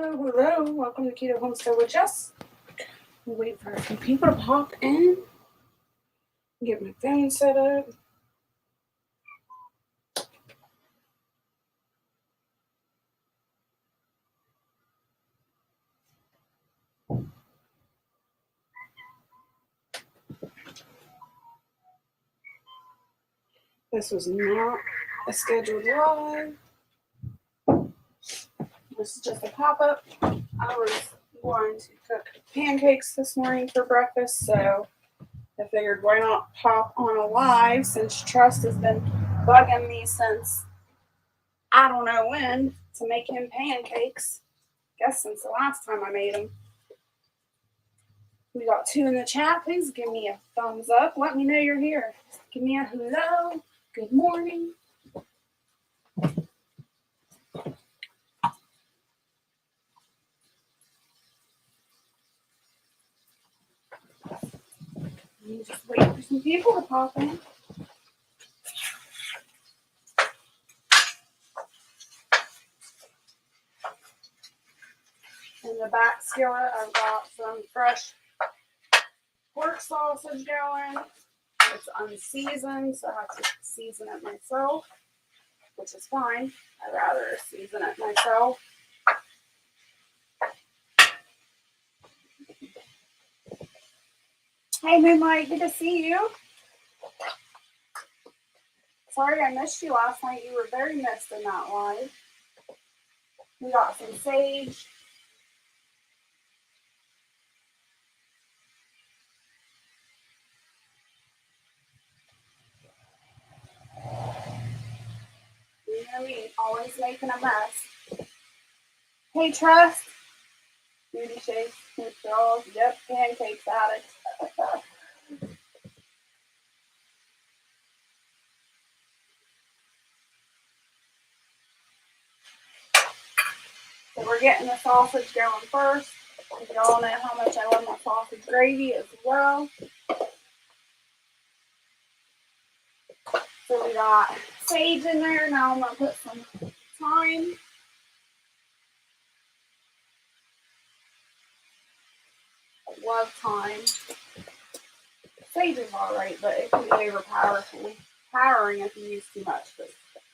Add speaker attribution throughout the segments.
Speaker 1: Hello, hello. Welcome to Keto Homestead with Jess. We'll wait for a few people to pop in. Get my phone set up. This was not a scheduled live. This is just a pop-up. I was going to cook pancakes this morning for breakfast, so I figured why not pop on a live since Trust has been bugging me since I don't know when to make him pancakes. Guess since the last time I made them. We got 2 in the chat. Please give me a thumbs up. Let me know you're here. Give me a hello. Good morning. You just wait for some people to pop in. In the back skillet, I've got some fresh pork sausage going. It's unseasoned, so I have to season it myself, which is fine. I'd rather season it myself. Hey, Moonlight, good to see you. Sorry I missed you last night. You were very missed in that live. We got some sage. You know me, always making a mess. Hey, Trust. Beauty shakes, straws. Yep, pancakes addict. So we're getting the sausage going first. Y'all know how much I love my sausage gravy as well. So we got sage in there. Now I'm going to put some thyme. I love thyme. Sage is alright, but it can be overpowering if you use too much. But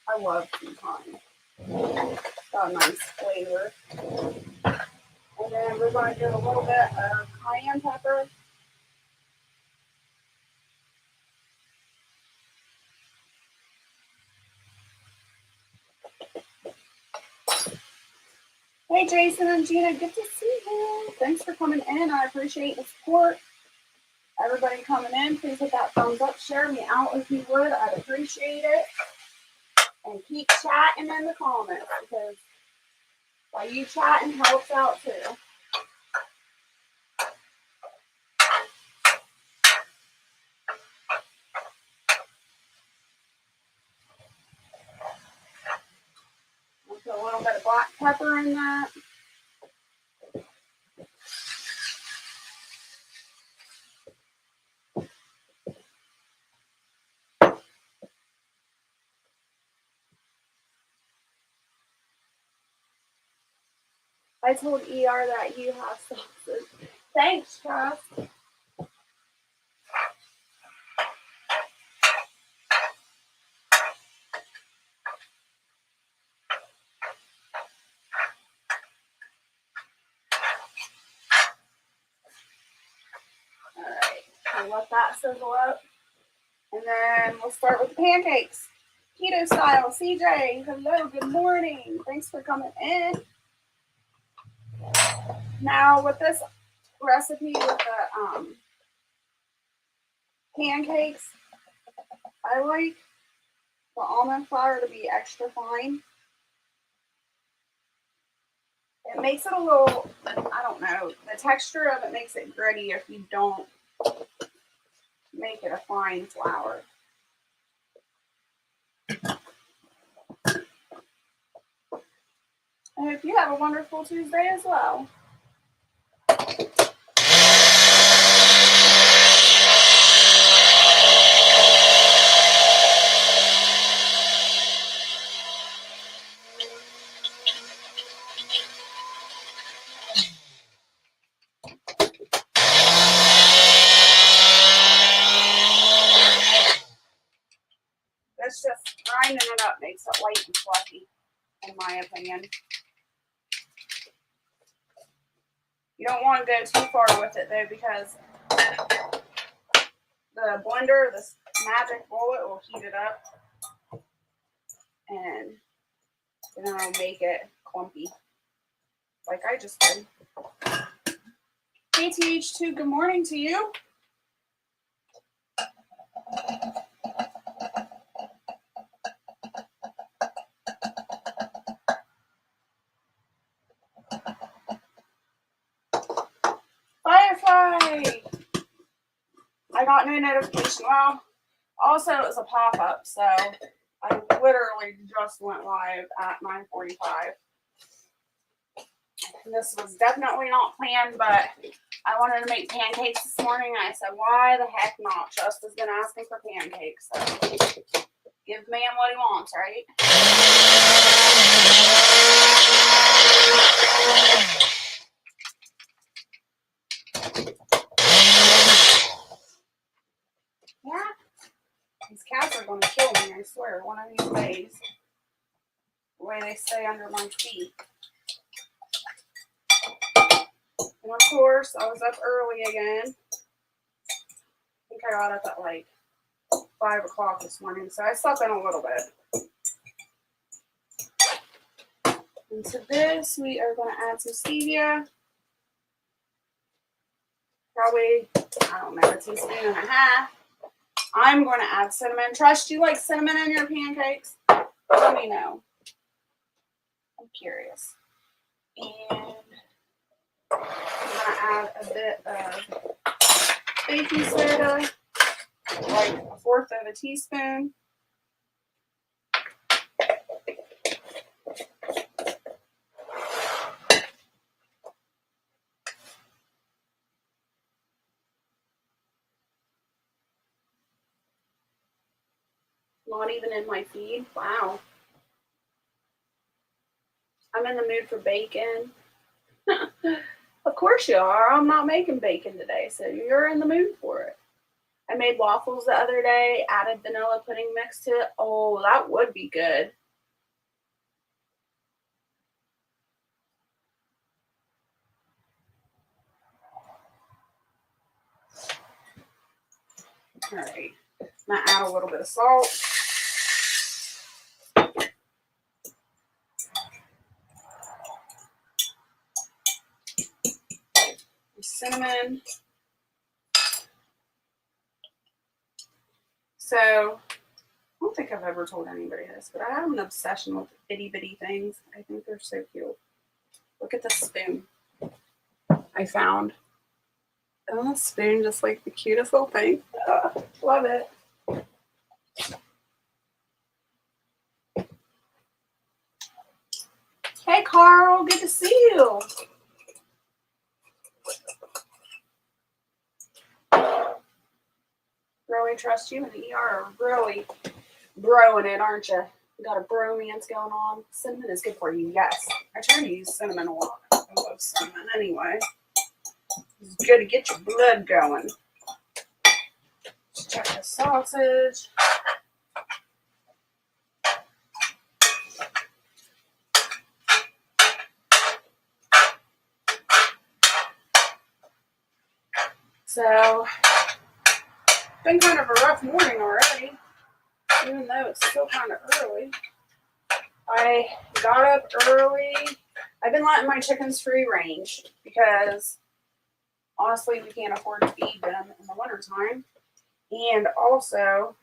Speaker 1: I love some thyme. It's got a nice flavor. And then we're going to do a little bit of cayenne pepper. Hey, Jason and Gina, good to see you. Thanks for coming in. I appreciate the support. Everybody coming in, please hit that thumbs up. Share me out if you would. I'd appreciate it. And keep chatting in the comments because by you chatting helps out too. I'll put a little bit of black pepper in that. I told ER that you have sausage. Thanks, Trust. Alright, I'll let that sizzle up. And then we'll start with the pancakes. Keto style. CJ, hello, good morning. Thanks for coming in. Now with this recipe with the pancakes, I like the almond flour to be extra fine. It makes it a little, I don't know, the texture of it makes it gritty if you don't make it a fine flour. I hope you have a wonderful Tuesday as well. grinding it up makes it light and fluffy, in my opinion. You don't want to go too far with it though, because the blender, this magic bullet, will heat it up and then it'll make it clumpy, like I just did. KTH2, good morning to you. Firefly! I got no notification. Well, also it was a pop-up, so I literally just went live at 9:45. This was definitely not planned, but I wanted to make pancakes this morning. I said, why the heck not? Just has been asking for pancakes, so give man what he wants, right? Yeah, these cats are going to kill me, I swear, one of these days. The way they stay under my feet. And of course, I was up early again. I think I got up at like 5 o'clock this morning, so I slept in a little bit. And to this, we are going to add some stevia. Probably, I don't know, a teaspoon and a half. I'm going to add cinnamon. Trust, do you like cinnamon in your pancakes? Let me know. I'm curious. And I'm going to add a bit of baking soda, like 1/4 of a teaspoon. Not even in my feed. Wow. I'm in the mood for bacon. Of course you are. I'm not making bacon today, so you're in the mood for it. I made waffles the other day, added vanilla pudding mix to it. Oh, that would be good. All right. I'm going to add a little bit of salt. Cinnamon. So, I don't think I've ever told anybody this, but I have an obsession with itty bitty things. I think they're so cute. Look at this spoon I found. Isn't this spoon just like the cutest little thing? Love it. Hey, Carl, good to see you. Really trust you and the ER are really broing it, aren't you? You got a bromance going on. Cinnamon is good for you, yes. I try to use cinnamon a lot. I love cinnamon anyway. It's good to get your blood going. Let's check the sausage. So, been kind of a rough morning already, even though it's still kind of early. I got up early. I've been letting my chickens free range because honestly, we can't afford to feed them in the wintertime. And also,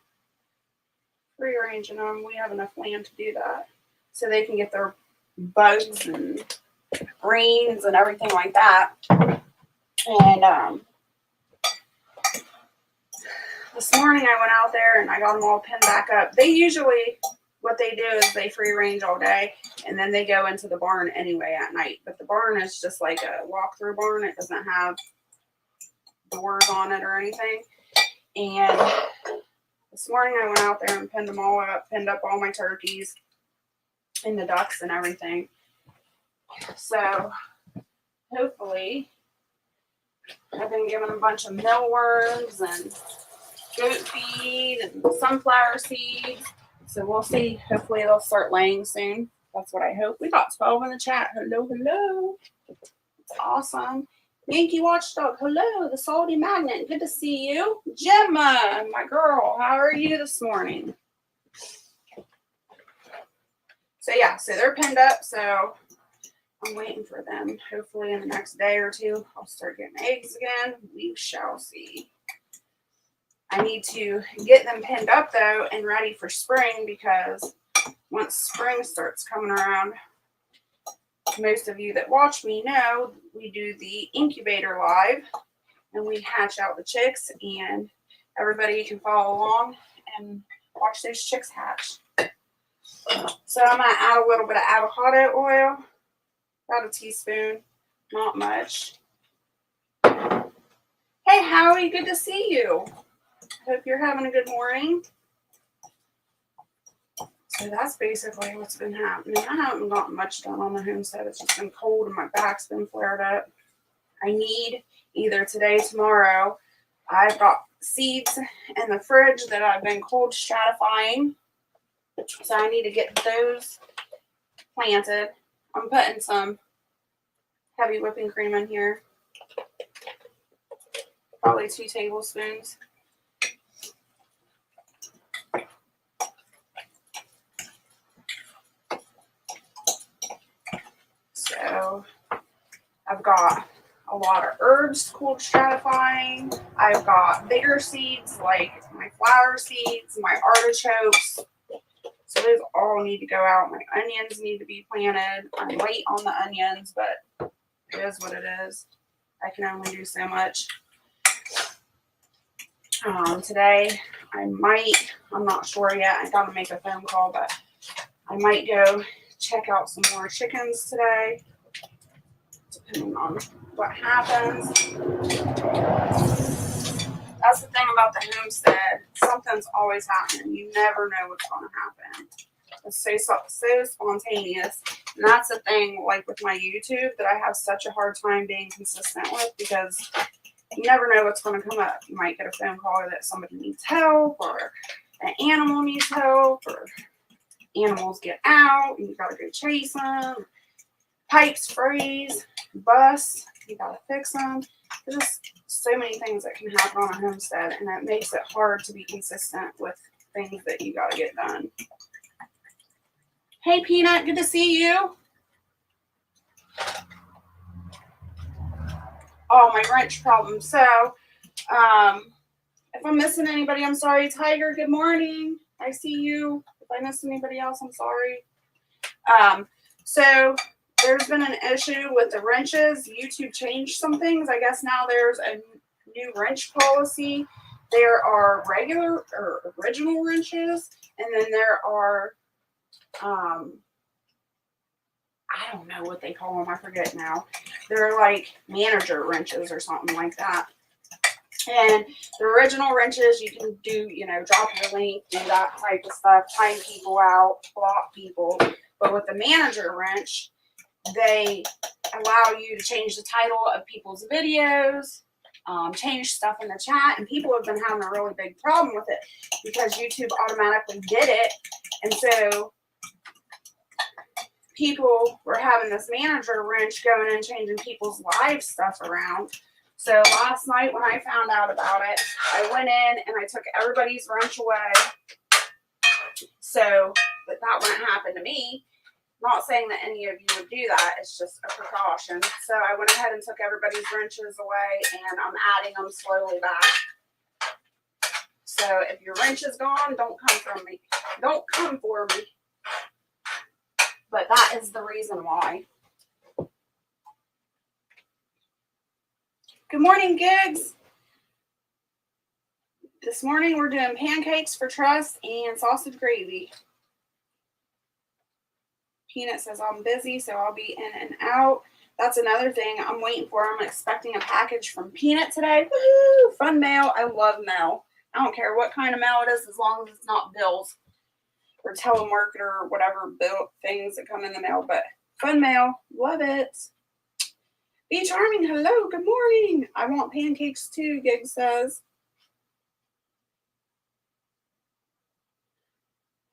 Speaker 1: free ranging them, we have enough land to do that. So they can get their bugs and brains and everything like that. And this morning I went out there and I got them all pinned back up. They usually, what they do is they free range all day and then they go into the barn anyway at night. But the barn is just like a walk-through barn. It doesn't have doors on it or anything. And this morning I went out there and pinned them all up, pinned up all my turkeys and the ducks and everything. So hopefully I've been giving them a bunch of mealworms and goat feed and sunflower seeds. So we'll see. Hopefully they'll start laying soon. That's what I hope. We got 12 in the chat. Hello, hello. It's awesome. Yankee Watchdog, hello, the Salty Magnet. Good to see you. Gemma, my girl, how are you this morning? So yeah, so they're pinned up, so I'm waiting for them. Hopefully in the next day or two, I'll start getting eggs again. We shall see. I need to get them pinned up though and ready for spring, because once spring starts coming around, most of you that watch me know we do the incubator live and we hatch out the chicks, and everybody can follow along and watch those chicks hatch. So I'm going to add a little bit of avocado oil, about a teaspoon, not much. Hey Howie, good to see you. Hope you're having a good morning. So that's basically what's been happening. I haven't gotten much done on the homestead. It's just been cold and my back's been flared up. I need either today, tomorrow. I've got seeds in the fridge that I've been cold stratifying. So I need to get those planted. I'm putting some heavy whipping cream in here. Probably 2 tablespoons. So I've got a lot of herbs cold stratifying. I've got bigger seeds like my flower seeds, my artichokes. So those all need to go out. My onions need to be planted. I'm late on the onions, but it is what it is. I can only do so much. Today I'm not sure yet. I gotta make a phone call, but I might go check out some more chickens today, depending on what happens. That's the thing about the homestead. Something's always happening. You never know what's going to happen. It's so spontaneous. And that's the thing, like with my YouTube, that I have such a hard time being consistent with, because you never know what's going to come up. You might get a phone call that somebody needs help, or an animal needs help, or animals get out and you got to go chase them. Pipes freeze, bust, you got to fix them. There's just so many things that can happen on a homestead, and that makes it hard to be consistent with things that you got to get done. Hey, Peanut, good to see you. Oh, my wrench problem. So, if I'm missing anybody, I'm sorry. Tiger, good morning. I see you. If I missed anybody else, I'm sorry. So there's been an issue with the wrenches. YouTube changed some things. I guess now there's a new wrench policy. There are regular or original wrenches, and then there are, I don't know what they call them. I forget now. They're like manager wrenches or something like that. And the original wrenches, you can do, drop your link, do that type of stuff, time people out, block people. But with the manager wrench, they allow you to change the title of people's videos, change stuff in the chat, and people have been having a really big problem with it because YouTube automatically did it. And so people were having this manager wrench going and changing people's live stuff around. So last night when I found out about it, I went in and I took everybody's wrench away so that wouldn't happen to me. Not saying that any of you would do that. It's just a precaution. So I went ahead and took everybody's wrenches away, and I'm adding them slowly back. So if your wrench is gone, don't come from me. Don't come for me. But that is the reason why. Good morning, Gigs. This morning we're doing pancakes for Trust and sausage gravy. Peanut says I'm busy, so I'll be in and out. That's another thing I'm waiting for. I'm expecting a package from Peanut today. Woohoo! Fun mail. I love mail. I don't care what kind of mail it is, as long as it's not bills or telemarketer or whatever bill things that come in the mail. But fun mail. Love it. Be Charming, hello, good morning. I want pancakes too, Gig says.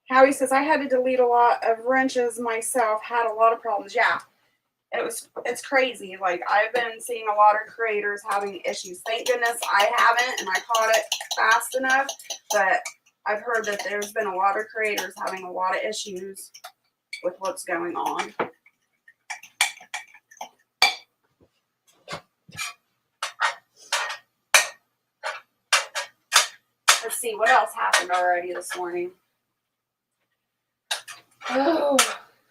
Speaker 1: Howie says, I had to delete a lot of wrenches myself, had a lot of problems. Yeah, it's crazy. Like, I've been seeing a lot of creators having issues. Thank goodness I haven't, and I caught it fast enough, but I've heard that there's been a lot of creators having a lot of issues with what's going on. Let's see, what else happened already this morning? Oh,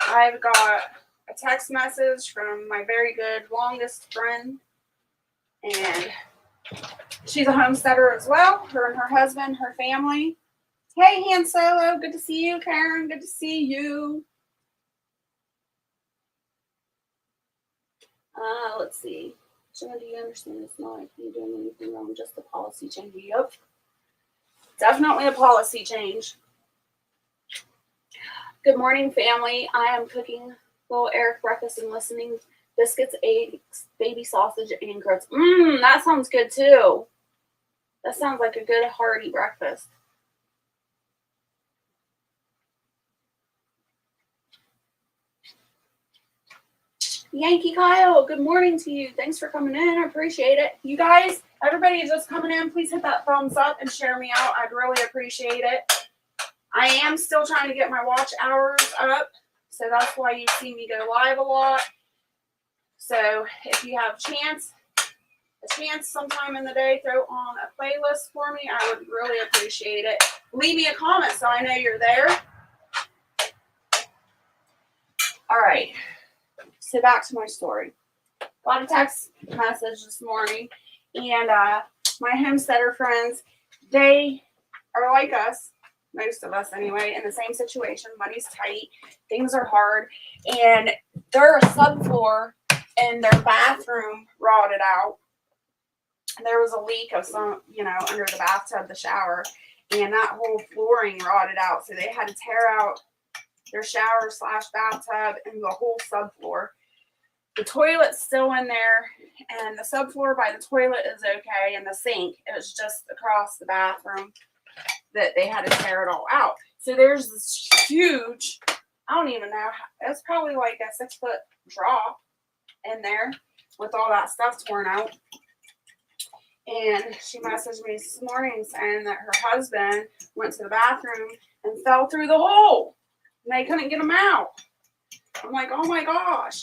Speaker 1: I've got a text message from my very good longest friend, and she's a homesteader as well. Her and her husband, her family. Hey, Han Solo, good to see you. Karen, good to see you. Let's see. Shana, do you understand it's not you doing anything wrong, just a policy change? Yep. Definitely a policy change. Good morning, family. I am cooking little Eric breakfast and listening. Biscuits, eggs, baby sausage, and grits. That sounds good too. That sounds like a good hearty breakfast. Yankee Kyle, good morning to you. Thanks for coming in. I appreciate it. You guys, everybody just coming in, please hit that thumbs up and share me out. I'd really appreciate it. I am still trying to get my watch hours up, so that's why you see me go live a lot. So if you have a chance sometime in the day, throw on a playlist for me. I would really appreciate it. Leave me a comment so I know you're there. All right. So back to my story. Got a text message this morning, and my homesteader friends, they are like us, most of us anyway, in the same situation. Money's tight, things are hard, and their subfloor in their bathroom rotted out. There was a leak of some, under the bathtub, the shower, and that whole flooring rotted out. So they had to tear out their shower / bathtub and the whole subfloor. The toilet's still in there, and the subfloor by the toilet is okay, and the sink, it was just across the bathroom that they had to tear it all out. So there's this huge, I don't even know, it's probably like a 6-foot drop in there with all that stuff torn out. And she messaged me this morning saying that her husband went to the bathroom and fell through the hole, and they couldn't get him out. I'm like, oh my gosh.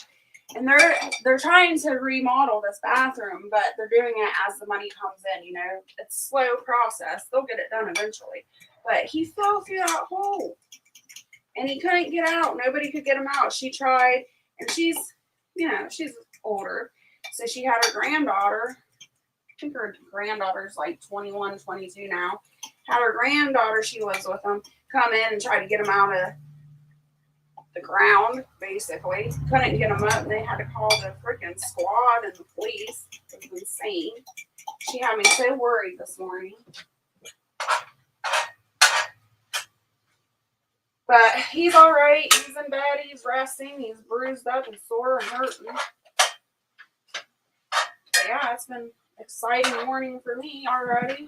Speaker 1: And they're trying to remodel this bathroom, but they're doing it as the money comes in, It's a slow process. They'll get it done eventually. But he fell through that hole, and he couldn't get out. Nobody could get him out. She tried, and she's older. So she had her granddaughter. I think her granddaughter's like 21, 22 now. Had her granddaughter, she lives with them, come in and try to get him out of the ground, basically. Couldn't get them up, and they had to call the freaking squad and the police. It was insane. She had me so worried this morning. But he's all right. He's in bed. He's resting. He's bruised up and sore and hurting. But yeah, it's been an exciting morning for me already.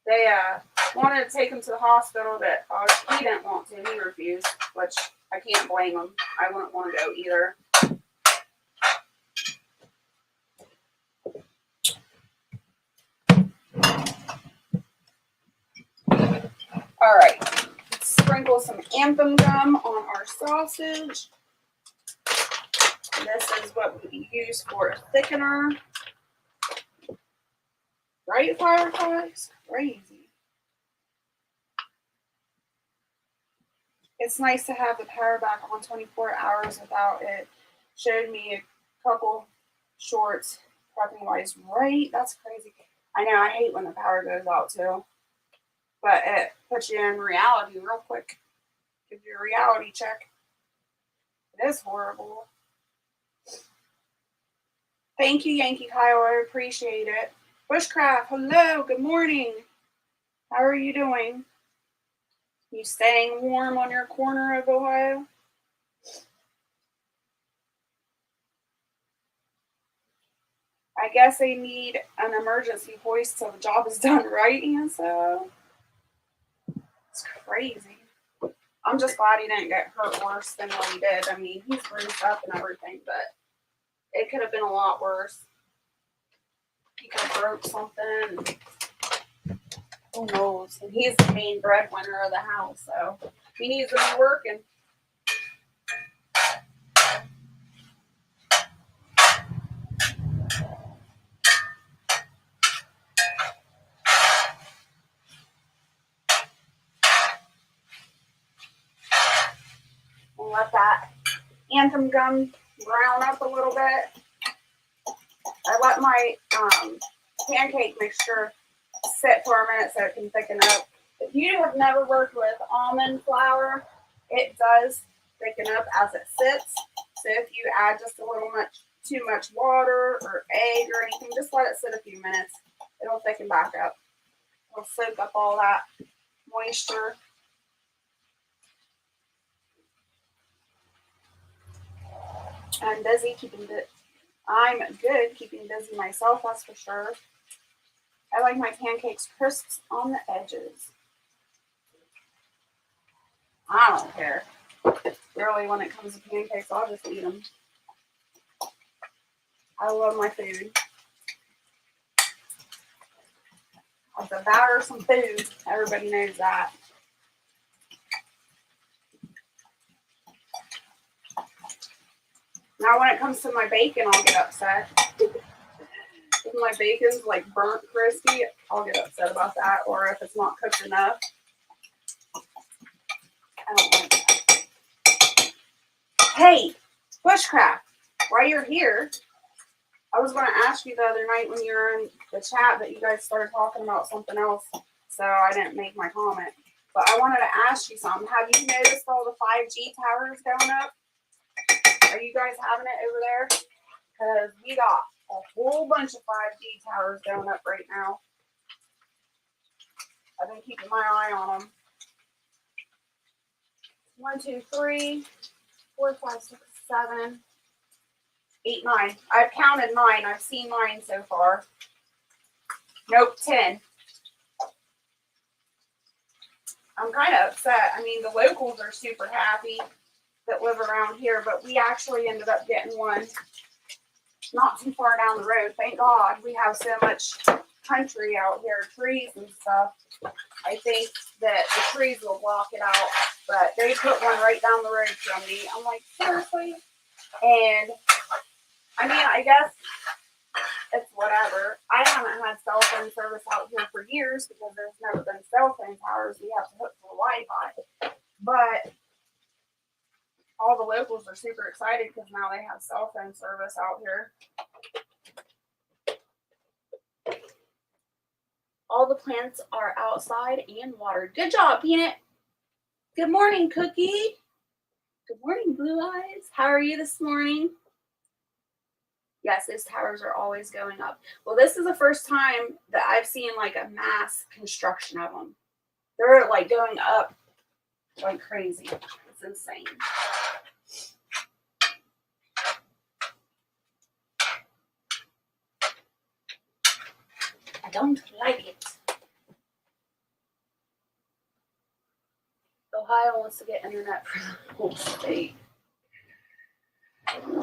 Speaker 1: They wanted to take him to the hospital, but he didn't want to. He refused, which I can't blame him. I wouldn't want to go either. All right, let's sprinkle some Anthem gum on our sausage. This is what we use for a thickener. Right, Fireflies? Crazy. It's nice to have the power back on 24 hours without it. Showed me a couple shorts prepping wise. Right? That's crazy. I know, I hate when the power goes out too. But it puts you in reality real quick. Gives you a reality check. It is horrible. Thank you, Yankee Kyle. I appreciate it. Bushcraft, hello. Good morning. How are you doing? You staying warm on your corner of Ohio? I guess they need an emergency hoist till the job is done, right, Anso? It's crazy. I'm just glad he didn't get hurt worse than what he did. I mean, he's bruised up and everything, but it could have been a lot worse. He could have broke something. Who knows? And he's the main breadwinner of the house, so he needs to be working. We'll let that anthem gum brown up a little bit. I let my pancake mixture sit for a minute so it can thicken up. If you have never worked with almond flour, it does thicken up as it sits. So if you add just a little too much water or egg or anything, just let it sit a few minutes. It'll thicken back up. It'll soak up all that moisture. I'm busy I'm good keeping busy myself, that's for sure. I like my pancakes crisp on the edges. I don't care. Really, when it comes to pancakes, I'll just eat them. I love my food. I devour some food. Everybody knows that. Now, when it comes to my bacon, I'll get upset. If my bacon's like burnt crispy, I'll get upset about that. Or if it's not cooked enough. I don't like that. Hey, bushcraft, while you're here, I was going to ask you the other night when you were in the chat that you guys started talking about something else, so I didn't make my comment. But I wanted to ask you something. Have you noticed all the 5G towers going up? Are you guys having it over there? Because we got a whole bunch of 5G towers going up right now. I've been keeping my eye on them. 1, 2, 3, 4, 5, 6, 7, 8, 9. I've counted 9. I've seen 9 so far. Nope, 10. I'm kind of upset. I mean, the locals are super happy that live around here, but we actually ended up getting one not too far down the road. Thank God we have so much country out here, trees and stuff. I think that the trees will block it out, but they put one right down the road from me. I'm like, seriously? And I mean, I guess it's whatever. I haven't had cell phone service out here for years because there's never been cell phone towers. We have to hook for Wi-Fi. But all the locals are super excited because now they have cell phone service out here. All the plants are outside and watered. Good job, Peanut. Good morning, Cookie. Good morning, Blue Eyes. How are you this morning? Yes, those towers are always going up. Well, this is the first time that I've seen like a mass construction of them. They're like going up like crazy. It's insane. I don't like it. Ohio wants to get internet for the whole state. I don't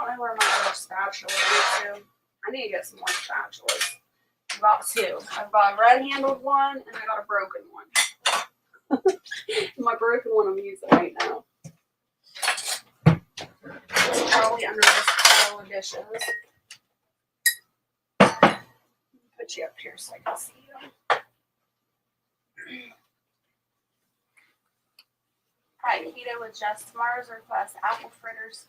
Speaker 1: know where my other spatula is to. I need to get some more spatulas. I've got 2. I've got a red-handled one and I got a broken one. My broken one I'm using right now. It's probably under this pile of dishes. Put you up here so I can see you. Hi, Keto with Jess. Tomorrow's request, apple fritters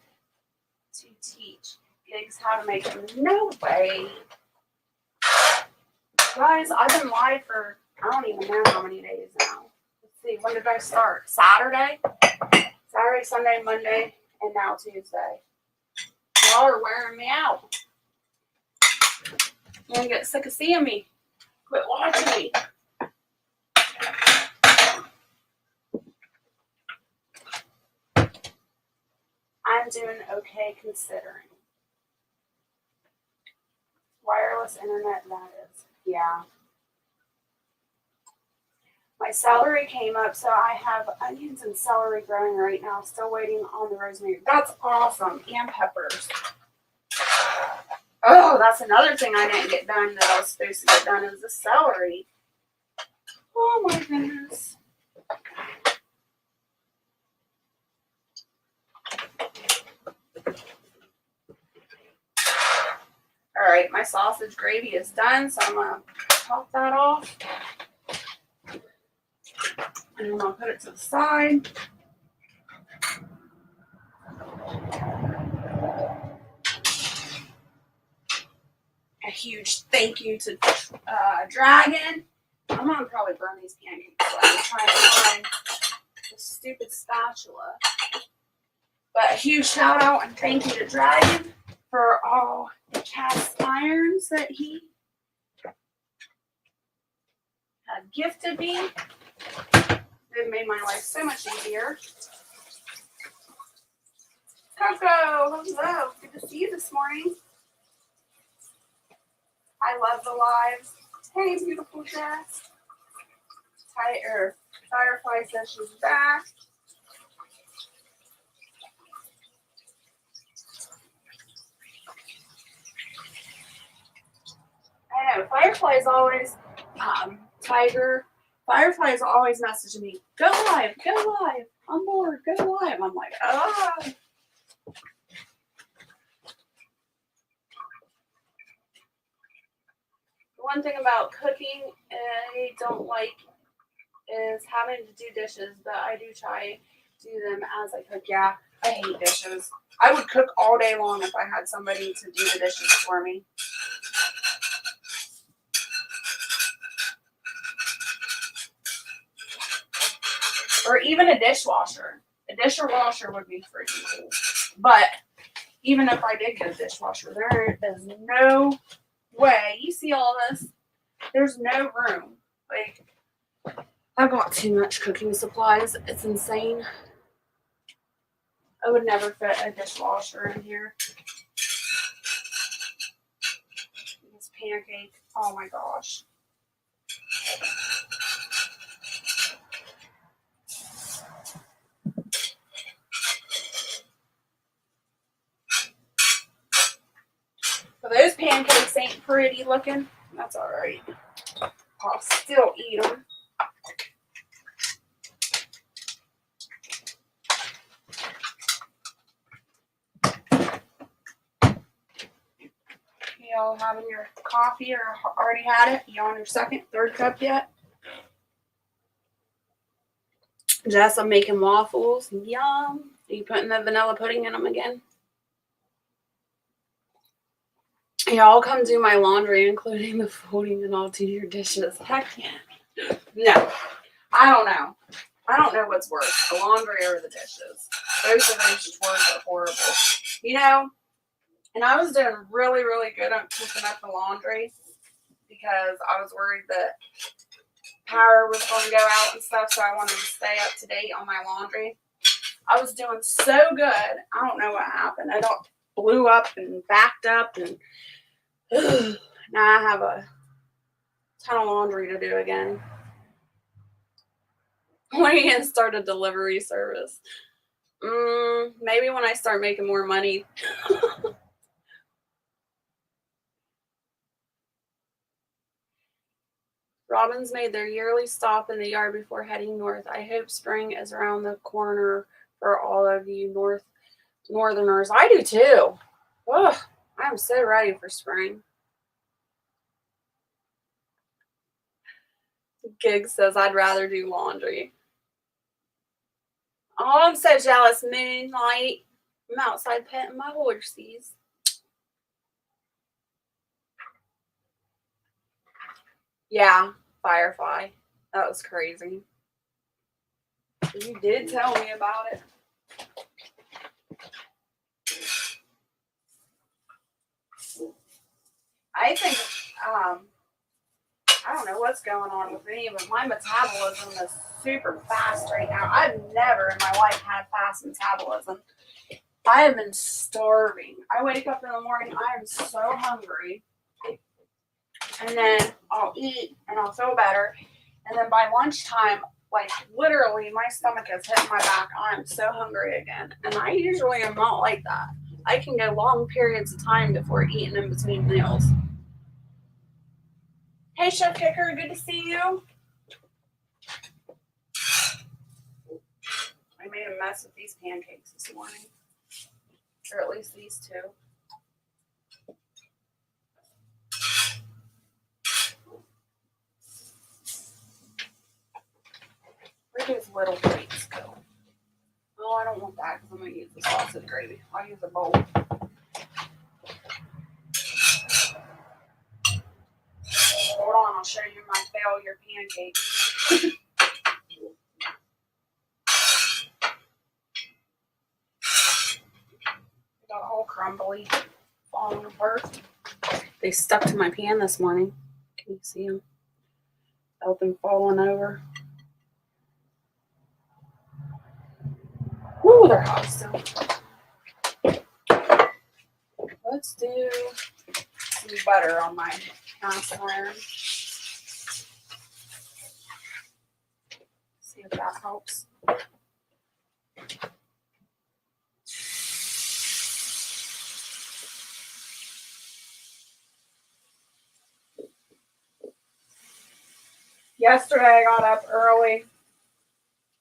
Speaker 1: to teach gigs how to make them. No way. Guys, I've been live for, I don't even know how many days now. Let's see, when did I start? Saturday? Saturday, Sunday, Monday, and now Tuesday. Y'all are wearing me out. You're gonna get sick of seeing me. Quit watching me. I'm doing okay considering. fast internet that is. Yeah. My celery came up, so I have onions and celery growing right now. Still waiting on the rosemary. That's awesome. And peppers. Oh, that's another thing I didn't get done that I was supposed to get done is the celery. Oh my goodness. All right, my sausage gravy is done, so I'm going to top that off. And I'm going to put it to the side. A huge thank you to Dragon. I'm going to probably burn these pancakes, so I'm trying to find the stupid spatula. But a huge shout out and thank you to Dragon for all the cast irons that he had gifted me. It made my life so much easier. Coco, hello. Good to see you this morning. I love the lives. Hey, beautiful Jess. Firefly says she's back. I know, Firefly's always, Firefly's always messaging me, go live, I'm bored, go live. I'm like, ah. One thing about cooking I don't like is having to do dishes, but I do try to do them as I cook. Yeah, I hate dishes. I would cook all day long if I had somebody to do the dishes for me. Or even a dishwasher. A dishwasher would be freaking cool. But even if I did get a dishwasher, there is no way. You see all this? There's no room. Like, I've got too much cooking supplies. It's insane. I would never fit a dishwasher in here. This pancake. Oh my gosh. So those pancakes ain't pretty looking. That's all right. I'll still eat them. Y'all having your coffee or already had it? You on your second, third cup yet? Jess, I'm making waffles. Yum. Are you putting the vanilla pudding in them again? Y'all come do my laundry, including the folding, and I'll do your dishes. Heck yeah. No. I don't know. I don't know what's worse, the laundry or the dishes. Both of those chores are horrible. You know, and I was doing really, really good on keeping up the laundry because I was worried that power was going to go out and stuff, so I wanted to stay up to date on my laundry. I was doing so good. I don't know what happened. It all blew up and backed up, and now I have a ton of laundry to do again. When are you going to start a delivery service? Maybe when I start making more money. Robins made their yearly stop in the yard before heading north. I hope spring is around the corner for all of you northerners. I do too. Ugh, I'm so ready for spring. Gig says I'd rather do laundry. Oh, I'm so jealous, Moonlight. I'm outside petting my horsies. Yeah, Firefly. That was crazy. You did tell me about it. I think, I don't know what's going on with me, but my metabolism is super fast right now. I've never in my life had fast metabolism. I have been starving. I wake up in the morning, I am so hungry. and then I'll eat and I'll feel better. And then by lunchtime, like literally my stomach is hitting my back. I'm so hungry again. And I usually am not like that. I can go long periods of time before eating in between meals. Hey, Chef Kicker, good to see you. I made a mess with these pancakes this morning, or at least these two. Where do those little plates go? Oh, I don't want that because I'm going to use the sausage gravy. I'll use a bowl. Hold on, I'll show you my failure pancakes. They got all crumbly, falling apart. They stuck to my pan this morning. Can you see them? Felt them falling over. Ooh, they're hot still. Let's do some butter on my cast iron. See if that helps. Yesterday I got up early.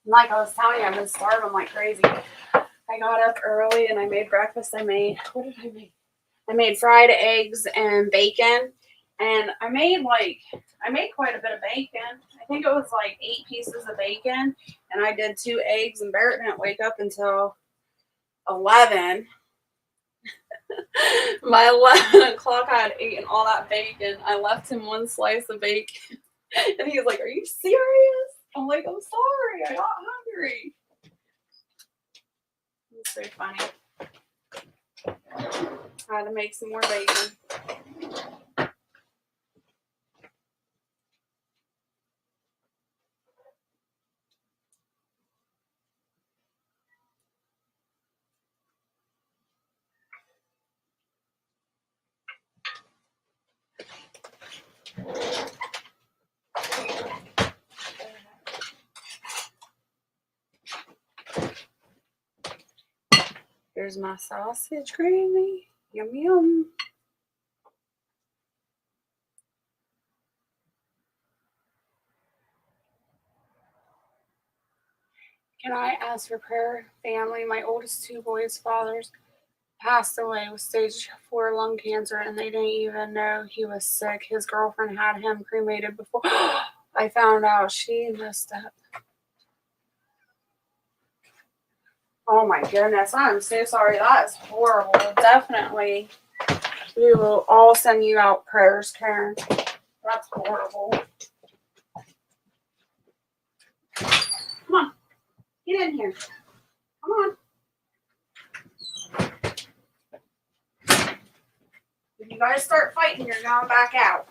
Speaker 1: Like I was telling you, I've been starving like crazy. I got up early and I made breakfast. What did I make? I made fried eggs and bacon. And I made quite a bit of bacon. I think it was like 8 pieces of bacon. And I did 2 eggs, and Barrett didn't wake up until 11. By 11 o'clock, I had eaten all that bacon. I left him 1 slice of bacon. And he was like, "Are you serious?" I'm like, "I'm sorry. I got hungry." It's so funny. I had to make some more bacon. Here's my sausage gravy. Yum, yum. Can I ask for prayer? Family, my oldest 2 boys' fathers passed away with stage 4 lung cancer, and they didn't even know he was sick. His girlfriend had him cremated before I found out. She messed up. Oh my goodness, I'm so sorry. That is horrible. Definitely, we will all send you out prayers, Karen. That's horrible. Come on, get in here. Come on. If you guys start fighting, you're going back out.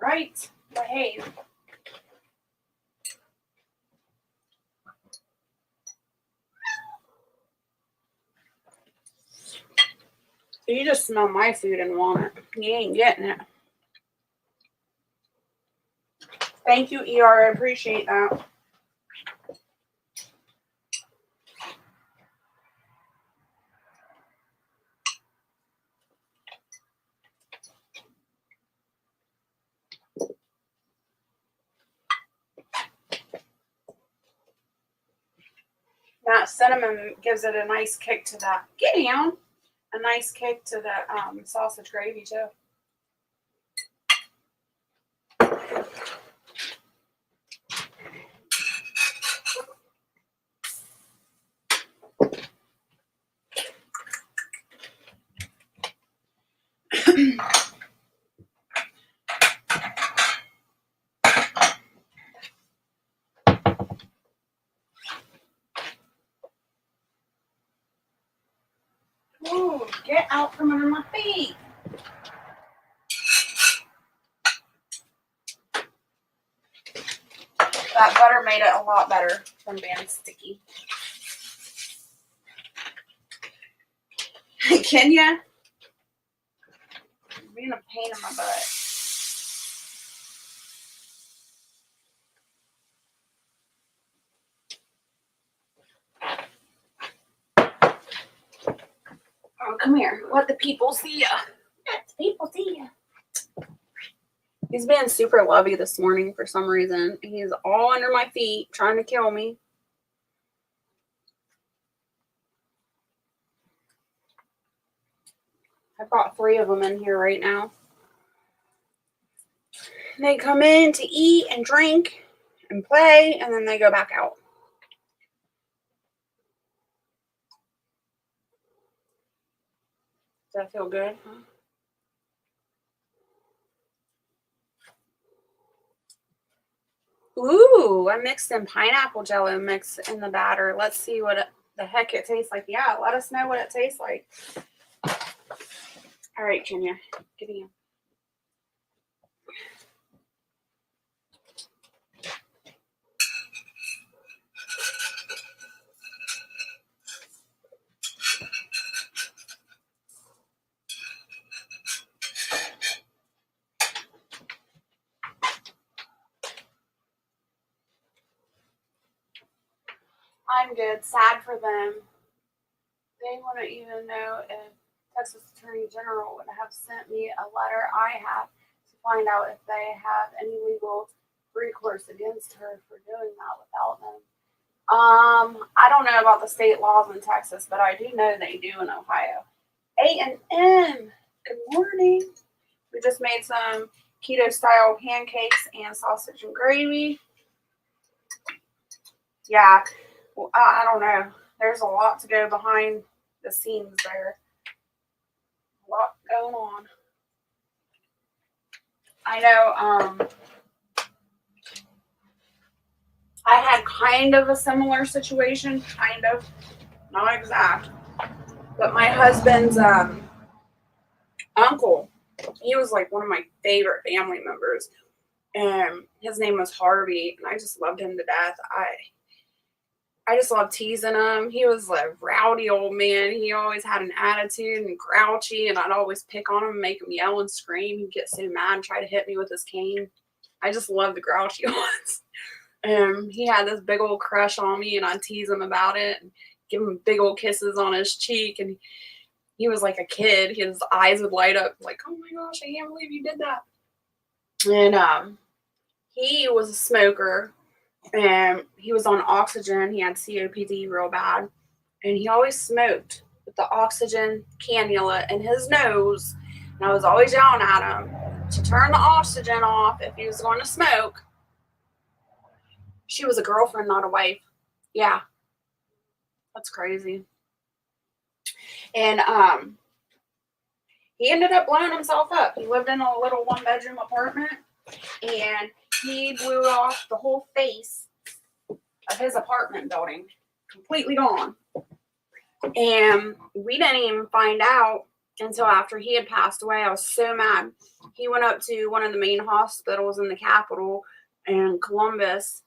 Speaker 1: Right? Behave. You just smell my food and want it. You ain't getting it. Thank you, ER. I appreciate that. That cinnamon gives it a nice kick to that. Get down. A nice kick to the sausage gravy, too. Ooh, get out from under my feet. That butter made it a lot better from being sticky. Kenya, you're being a pain in my butt. Oh, come here. Let the people see ya. Let the people see ya. He's being super lovey this morning for some reason. He's all under my feet trying to kill me. I brought 3 of them in here right now. They come in to eat and drink and play, and then they go back out. Does that feel good? Huh? Ooh, I mixed in pineapple jello mix in the batter. Let's see what the heck it tastes like. Yeah, let us know what it tastes like. All right, Kenya, get in. I'm good. Sad for them. They wouldn't even know if Texas Attorney General would have sent me a letter I have to find out if they have any legal recourse against her for doing that without them. I don't know about the state laws in Texas, but I do know they do in Ohio. A&M, good morning. We just made some keto-style pancakes and sausage and gravy. Yeah, well, I don't know. There's a lot to go behind the scenes there. A lot going on. I know, I had kind of a similar situation, kind of, not exact, but my husband's uncle, he was like one of my favorite family members, and his name was Harvey, and I just loved him to death. I just loved teasing him. He was a rowdy old man. He always had an attitude and grouchy, and I'd always pick on him and make him yell and scream. He'd get so mad and try to hit me with his cane. I just loved the grouchy ones. He had this big old crush on me, and I'd tease him about it and give him big old kisses on his cheek. And he was like a kid. His eyes would light up like, oh my gosh, I can't believe you did that. And he was a smoker, and he was on oxygen. He had COPD real bad, and he always smoked with the oxygen cannula in his nose. And I was always yelling at him to turn the oxygen off if he was going to smoke. She was a girlfriend, not a wife. Yeah. That's crazy. And he ended up blowing himself up. He lived in a little 1-bedroom apartment, and he blew off the whole face of his apartment building. Completely gone. And we didn't even find out until after he had passed away. I was so mad. He went up to one of the main hospitals in the capital in Columbus,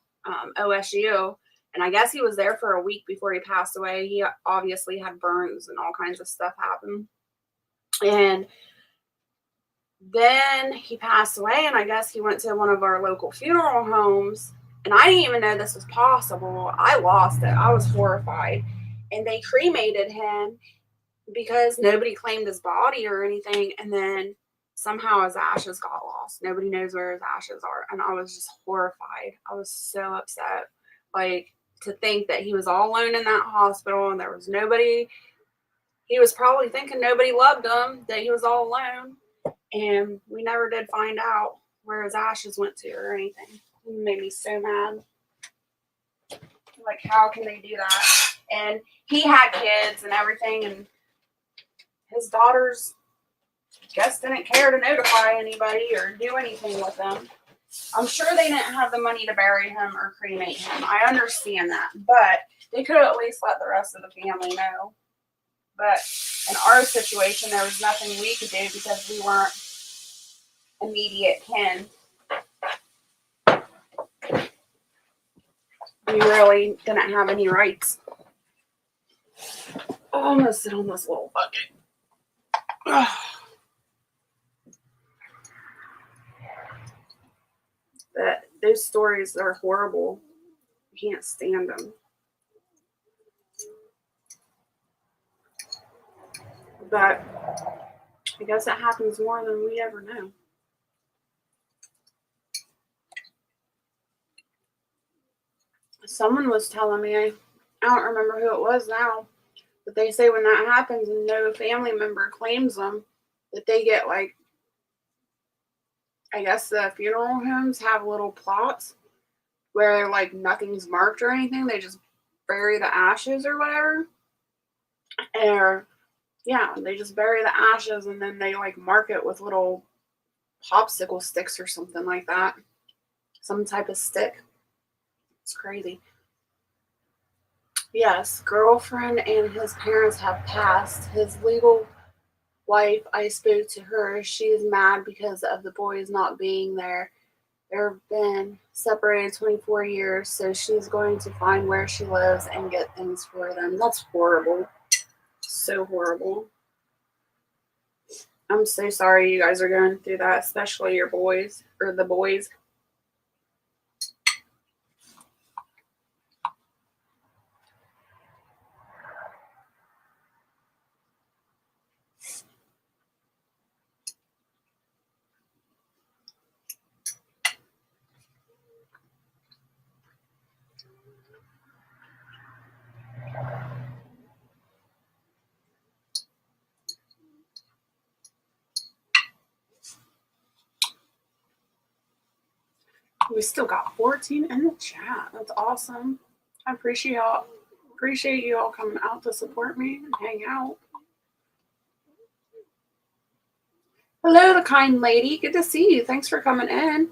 Speaker 1: OSU, and I guess he was there for a week before he passed away. He obviously had burns and all kinds of stuff happen. And then he passed away, and I guess he went to one of our local funeral homes, and I didn't even know this was possible. I lost it. I was horrified. And they cremated him because nobody claimed his body or anything, and then somehow his ashes got lost. Nobody knows where his ashes are, and I was just horrified. I was so upset. Like, to think that he was all alone in that hospital and there was nobody. He was probably thinking nobody loved him, that he was all alone, and we never did find out where his ashes went to or anything. It made me so mad. Like, how can they do that? And he had kids and everything, and his daughters just didn't care to notify anybody or do anything with them. I'm sure they didn't have the money to bury him or cremate him. I understand that, but they could at least let the rest of the family know. But in our situation, there was nothing we could do because we weren't immediate kin. you really didn't have any rights. Oh, I'm gonna sit on this little bucket. Those stories are horrible. You can't stand them. But I guess it happens more than we ever know. Someone was telling me, I don't remember who it was now, but they say when that happens and no family member claims them, that they get like, I guess the funeral homes have little plots where like nothing's marked or anything. They just bury the ashes or whatever. Or yeah, they just bury the ashes and then they like mark it with little popsicle sticks or something like that. Some type of stick. It's crazy. Yes, girlfriend and his parents have passed. His legal wife, I spoke to her. She's mad because of the boys not being there. They've been separated 24 years, so she's going to find where she lives and get things for them. That's horrible. So horrible. I'm so sorry you guys are going through that, especially your boys, or the boys. We still got 14 in the chat. That's awesome. I appreciate you all coming out to support me and hang out. Hello, the kind lady. Good to see you. Thanks for coming in.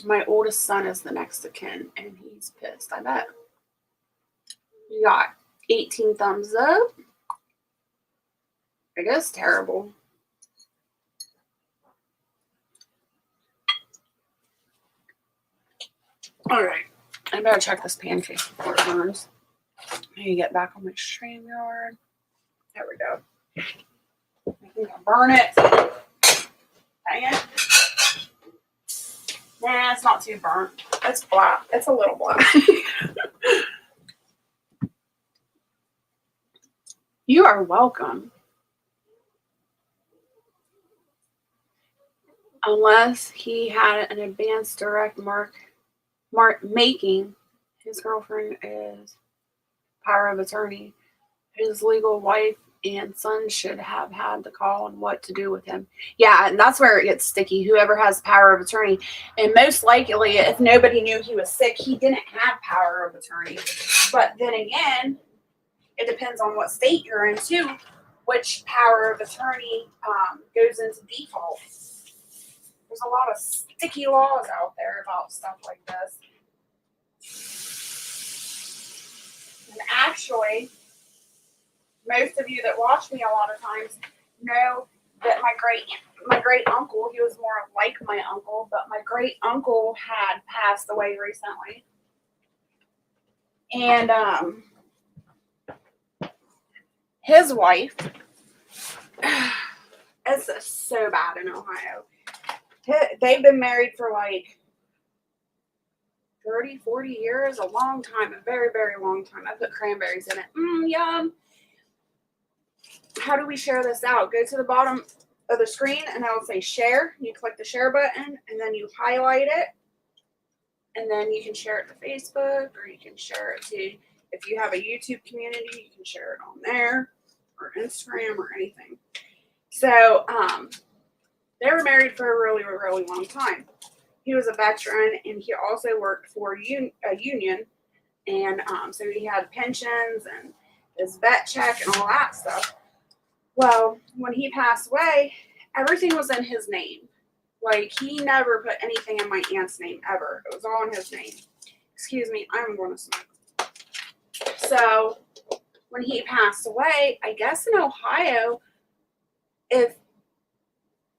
Speaker 1: My oldest son is the next of kin, and he's pissed, I bet. You got 18 thumbs up. I guess terrible. All right. I better check this pancake before it burns. I need to get back on my StreamYard. There we go. I think I'll burn it. Dang it. Nah, it's not too burnt. It's black. It's a little black. You are welcome. Unless he had an advanced direct making, his girlfriend is power of attorney. His legal wife and son should have had the call on what to do with him. Yeah, and that's where it gets sticky. Whoever has power of attorney. And most likely, if nobody knew he was sick, he didn't have power of attorney. But then again, it depends on what state you're in, too, which power of attorney goes into default. There's a lot of sticky laws out there about stuff like this. And actually, most of you that watch me a lot of times know that my great uncle, he was more like my uncle, but my great uncle had passed away recently. And his wife, it's so bad in Ohio. They've been married for like 30, 40 years, a long time, a very, very long time. I put cranberries in it. Yum. How do we share this out? Go to the bottom of the screen and I will say share. You click the share button and then you highlight it. And then you can share it to Facebook or you can share it to, if you have a YouTube community, you can share it on there or Instagram or anything. So they were married for a really, really long time. He was a veteran and he also worked for a union. And so he had pensions and his vet check and all that stuff. Well, when he passed away, everything was in his name. Like, he never put anything in my aunt's name, ever. It was all in his name. Excuse me, I'm going to smoke. So, when he passed away, I guess in Ohio, if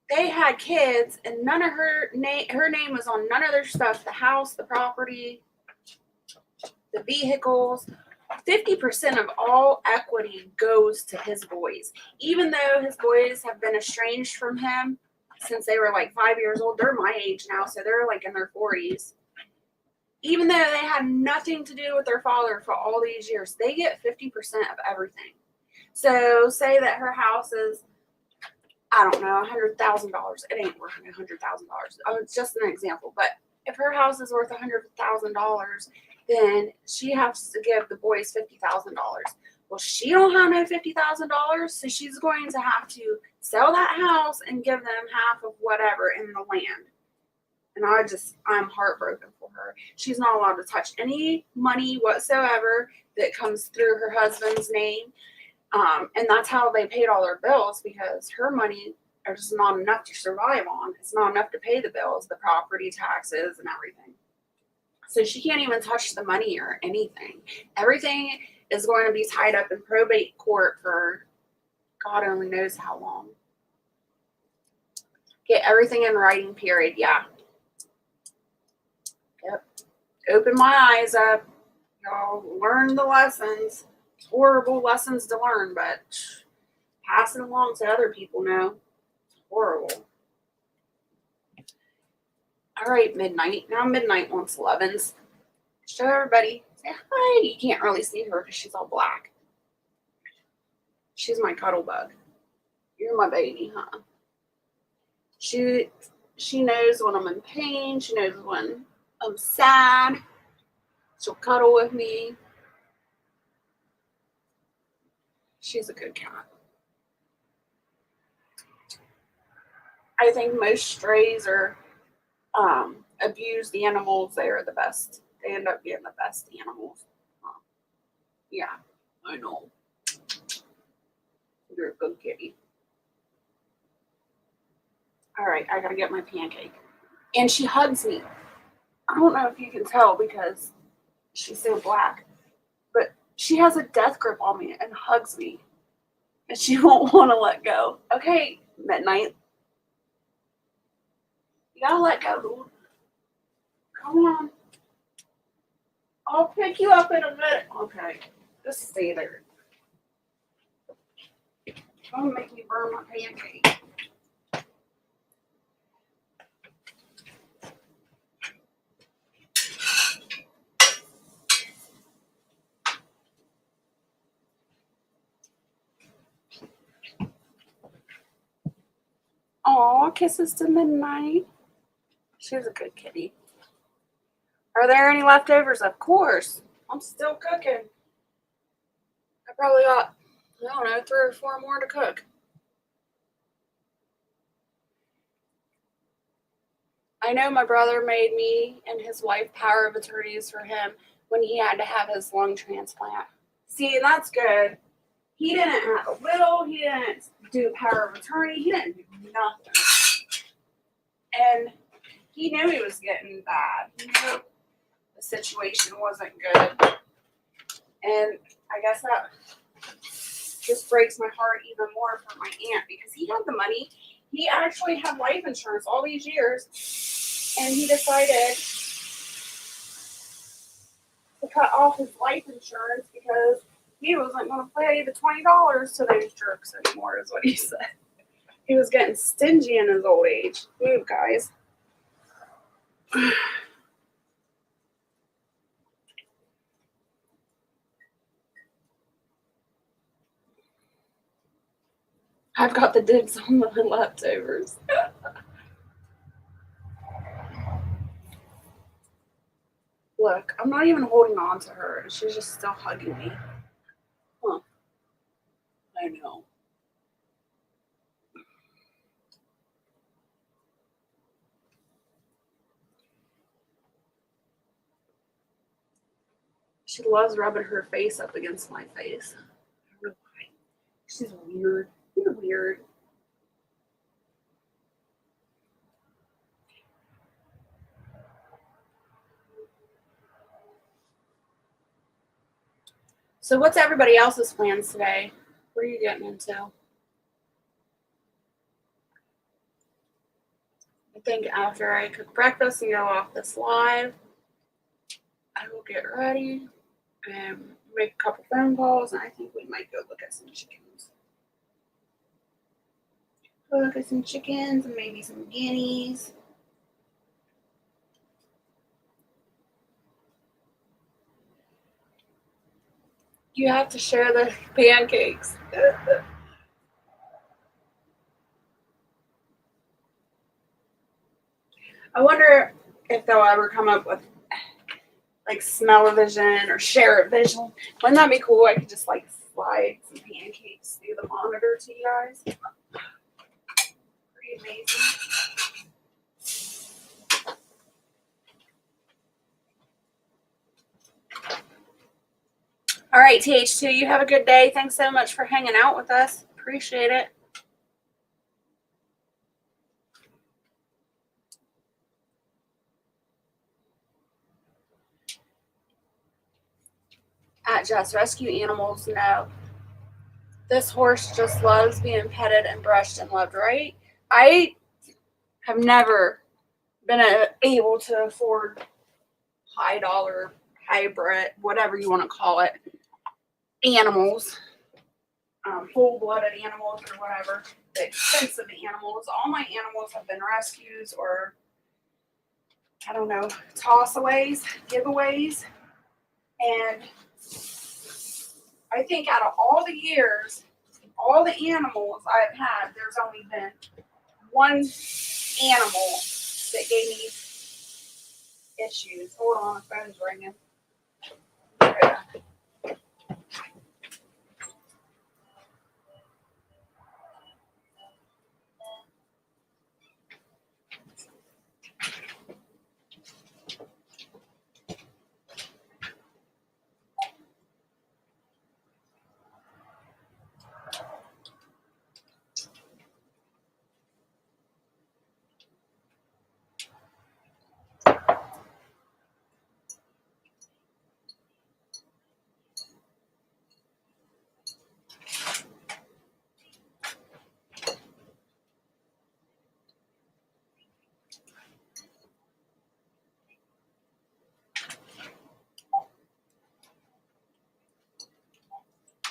Speaker 1: They had kids, and none of her name was on none of their stuff. The house, the property, the vehicles. 50% of all equity goes to his boys. Even though his boys have been estranged from him since they were like 5 years old. They're my age now, so they're like in their 40s. Even though they had nothing to do with their father for all these years, they get 50% of everything. So say that her house is, I don't know, $100,000. It ain't worth $100,000. Oh, it's just an example. But if her house is worth $100,000, then she has to give the boys $50,000. Well, she don't have no $50,000, so she's going to have to sell that house and give them half of whatever in the land. And I'm heartbroken for her. She's not allowed to touch any money whatsoever that comes through her husband's name. And that's how they paid all their bills, because her money is just not enough to survive on. It's not enough to pay the bills, the property taxes, and everything. So she can't even touch the money or anything. Everything is going to be tied up in probate court for God only knows how long. Get everything in writing, period. Yeah. Yep. Open my eyes up. Y'all learn the lessons. Horrible lessons to learn, but pass it along so other people know. Horrible. All right, midnight. Now midnight wants 11s. Show everybody. Say hi. You can't really see her because she's all black. She's my cuddle bug. You're my baby, huh? She knows when I'm in pain. She knows when I'm sad. She'll cuddle with me. She's a good cat. I think most strays are abused animals. They are the best. They end up being the best animals. Yeah, I know. You're a good kitty. All right, I gotta get my pancake. And she hugs me. I don't know if you can tell because she's so black, but she has a death grip on me and hugs me. And she won't want to let go. Okay, midnight. You gotta let go, dude. Come on. I'll pick you up in a minute. Okay, just stay there. Don't make me burn my pancake. Aw, kisses to midnight. She's a good kitty. Are there any leftovers? Of course. I'm still cooking. I probably got, I don't know, 3 or 4 more to cook. I know my brother made me and his wife power of attorneys for him when he had to have his lung transplant. See, that's good. He didn't have a will. He didn't do power of attorney. He didn't do nothing. And he knew he was getting bad. He knew the situation wasn't good. And I guess that just breaks my heart even more for my aunt, because he had the money. He actually had life insurance all these years, and he decided to cut off his life insurance because he wasn't going to pay the $20 to those jerks anymore, is what he said. He was getting stingy in his old age. Ooh, guys. I've got the dibs on the leftovers. Look, I'm not even holding on to her, and she's just still hugging me. Huh. I know. She loves rubbing her face up against my face. I don't know why. She's weird. You're weird. So what's everybody else's plans today? What are you getting into? think after I cook breakfast and go off this live, I will get ready and make a couple phone calls, and I think we might go look at some chickens. Look at some chickens and maybe some guineas. You have to share the pancakes. I wonder if they'll ever come up with like smell-o-vision or share-o-vision. Wouldn't that be cool? I could just like slide some pancakes through the monitor to you guys. Pretty amazing. All right, TH2, you have a good day. Thanks so much for hanging out with us. Appreciate it. At Jess, rescue animals, no. This horse just loves being petted and brushed and loved, right? I have never been able to afford high dollar, hybrid, whatever you want to call it, animals, full-blooded animals or whatever, the expensive animals. All my animals have been rescues or, I don't know, toss-aways, giveaways. And I think out of all the years, all the animals I've had, there's only been one animal that gave me issues. Hold on, the phone's ringing.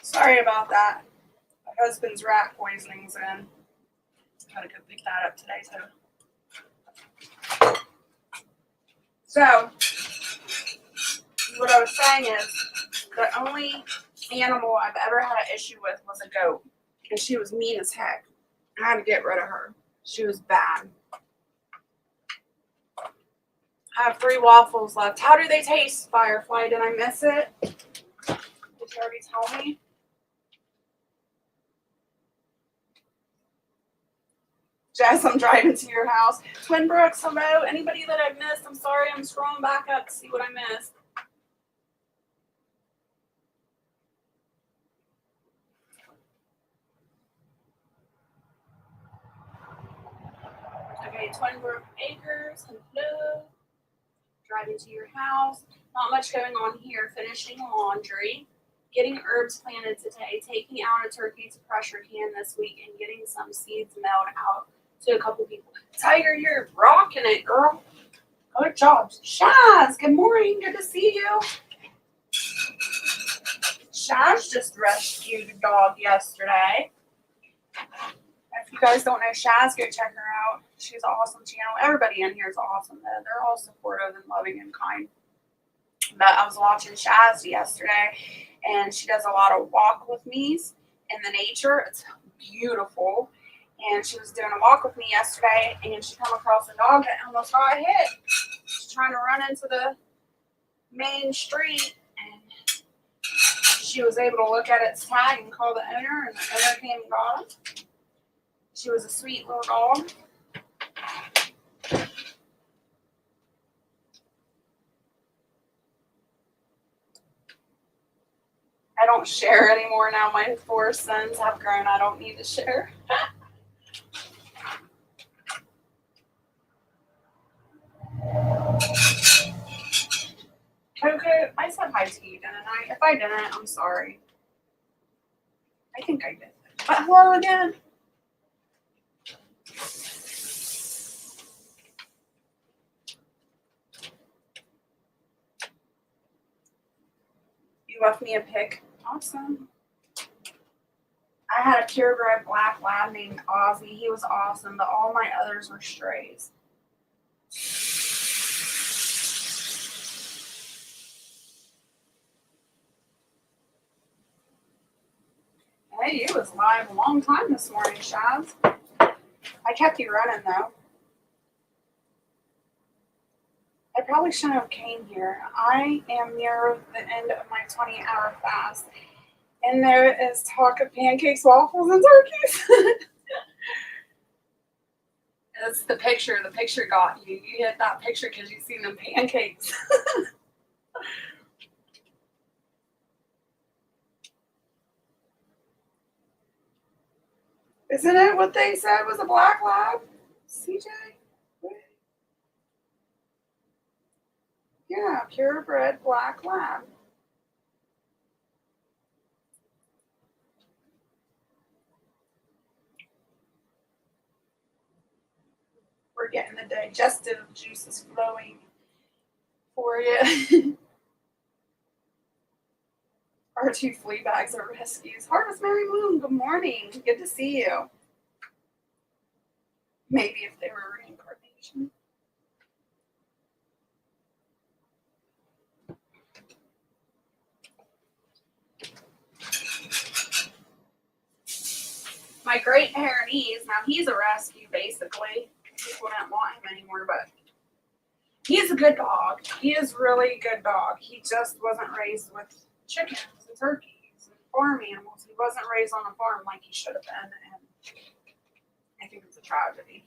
Speaker 1: Sorry about that. My husband's rat poisoning's in. Gotta go pick that up today, too. So, what I was saying is, the only animal I've ever had an issue with was a goat. And she was mean as heck. I had to get rid of her. She was bad. I have 3 waffles left. How do they taste, Firefly? Did I miss it? Did you already tell me? Jess, I'm driving to your house. Twin Brooks, hello. Anybody that I've missed, I'm sorry. I'm scrolling back up to see what I missed. Okay, Twin Brook Acres, hello. Driving to your house. Not much going on here. Finishing laundry. Getting herbs planted today. Taking out a turkey to pressure can this week and getting some seeds mailed out to a couple people. Tiger, you're rocking it, girl. Good job. Shaz, good morning. Good to see you. Shaz just rescued a dog yesterday. If you guys don't know Shaz, go check her out. She's an awesome channel. Everybody in here is awesome, though. They're all supportive and loving and kind. But I was watching Shaz yesterday, and she does a lot of walk with me's in the nature. It's beautiful. And she was doing a walk with me yesterday, and she come across a dog that almost got hit. She's trying to run into the main street, and she was able to look at its tag and call the owner, and the owner came and got him. She was a sweet little dog. I don't share anymore now. My 4 sons have grown. I don't need to share. Coco, I said hi to you, didn't I? If I didn't, I'm sorry. I think I did. But hello again. left me a pic. Awesome. I had a purebred black lab named Ozzy. He was awesome, but all my others were strays. Hey, you was live a long time this morning, Shaz. I kept you running, though. I probably shouldn't have came here. I am near the end of my 20-hour fast. And there is talk of pancakes, waffles, and turkeys. That's the picture. The picture got you. You hit that picture because you seen them pancakes. Isn't it what they said was a black lab? CJ? Yeah, purebred black lab. We're getting the digestive juices flowing for you. Our 2 flea bags are rescues. Harvest Mary Moon, good morning. Good to see you. Maybe if they were reincarnation. My Great Pyrenees, now he's a rescue basically. People don't want him anymore, but he's a good dog. He is really a good dog. He just wasn't raised with chickens and turkeys and farm animals. He wasn't raised on a farm like he should have been, and I think it's a tragedy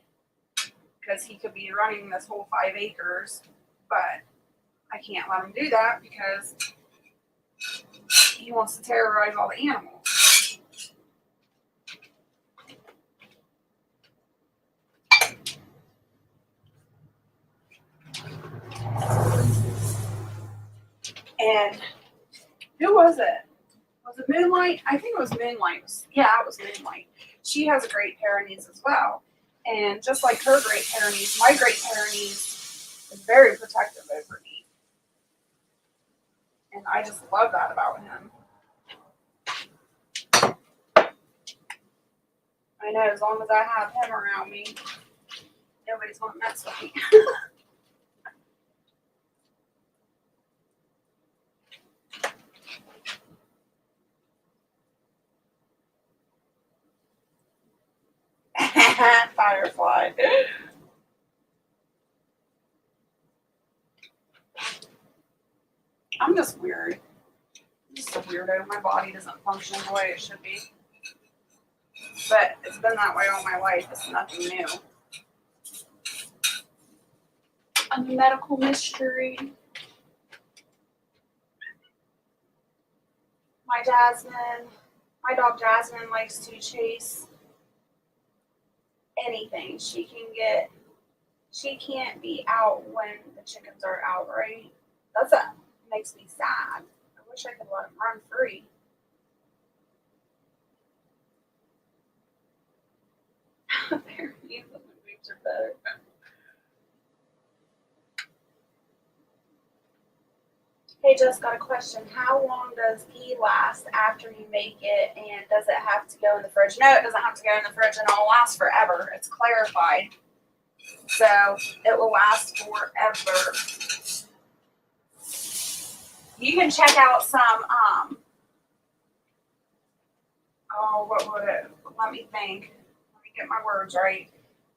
Speaker 1: because he could be running this whole 5 acres, but I can't let him do that because he wants to terrorize all the animals. And who was it? Was it Moonlight? I think it was Moonlight. Yeah, it was Moonlight. She has a Great Pyrenees as well. And just like her Great Pyrenees, my Great Pyrenees is very protective over me. And I just love that about him. I know as long as I have him around me, nobody's going to mess with me. Firefly. I'm just weird. I'm just a weirdo. My body doesn't function the way it should be. But it's been that way all my life. It's nothing new. A medical mystery. My dog Jasmine likes to chase anything. She can't be out when the chickens are out, right? That makes me sad. I wish I could let him run free. Apparently the movies are better. Hey, just got a question. How long does ghee last after you make it, and does it have to go in the fridge? No, it doesn't have to go in the fridge, and it'll last forever. It's clarified. So it will last forever. You can check out some, what would it, let me think. Let me get my words right.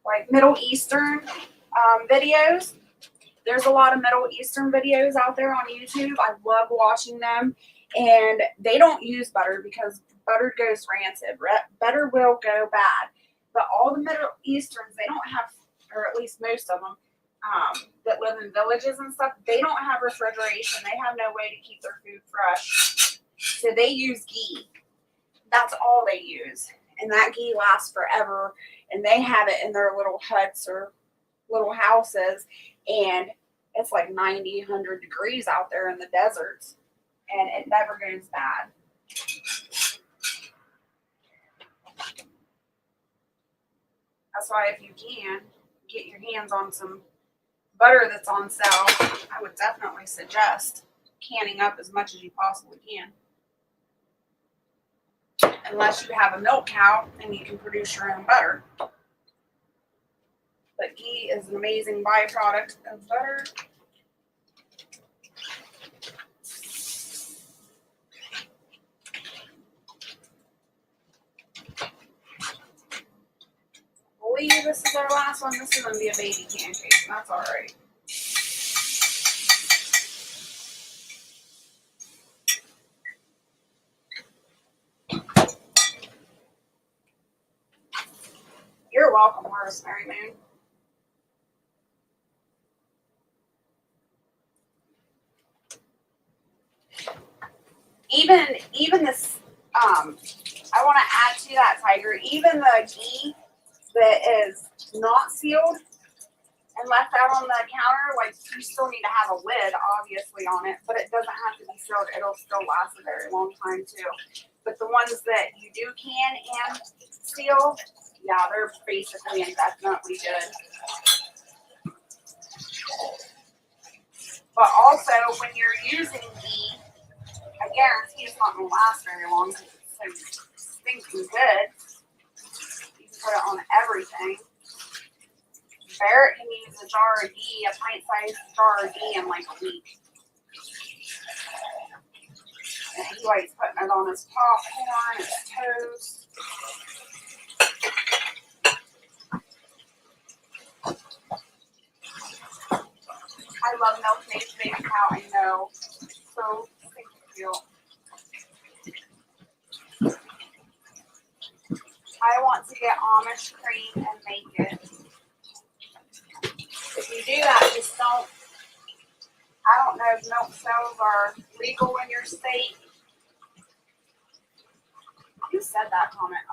Speaker 1: Like Middle Eastern videos. There's a lot of Middle Eastern videos out there on YouTube. I love watching them. And they don't use butter because butter goes rancid. Butter will go bad. But all the Middle Easterns, they don't have, or at least most of them, that live in villages and stuff, they don't have refrigeration. They have no way to keep their food fresh. So they use ghee. That's all they use. And that ghee lasts forever. And they have it in their little huts or little houses. And it's like 90, 100 degrees out there in the deserts. And it never goes bad. That's why if you can, get your hands on some butter that's on sale, I would definitely suggest canning up as much as you possibly can. Unless you have a milk cow and you can produce your own butter. But ghee is an amazing byproduct of butter. I believe this is our last one. This is going to be a baby pancake. That's alright. You're welcome, Rosemary Moon. Even this, I want to add to that, Tiger, even the ghee that is not sealed and left out on the counter, like, you still need to have a lid, obviously, on it, but it doesn't have to be sealed. It'll still last a very long time, too. But the ones that you do can and seal, yeah, they're basically indefinitely good. But also, when you're using ghee, I guarantee it's not going to last very long because it's so stinking good. You can put it on everything. Barrett can use a jar of ghee, a pint-sized jar of ghee, in like a week. And he likes putting it on his popcorn, his toast. I love milk-based baby cow. I know. So stinking cute. I want to get Amish cream and make it. If you do that, just don't. I don't know if milk cells are legal in your state. Who said that comment?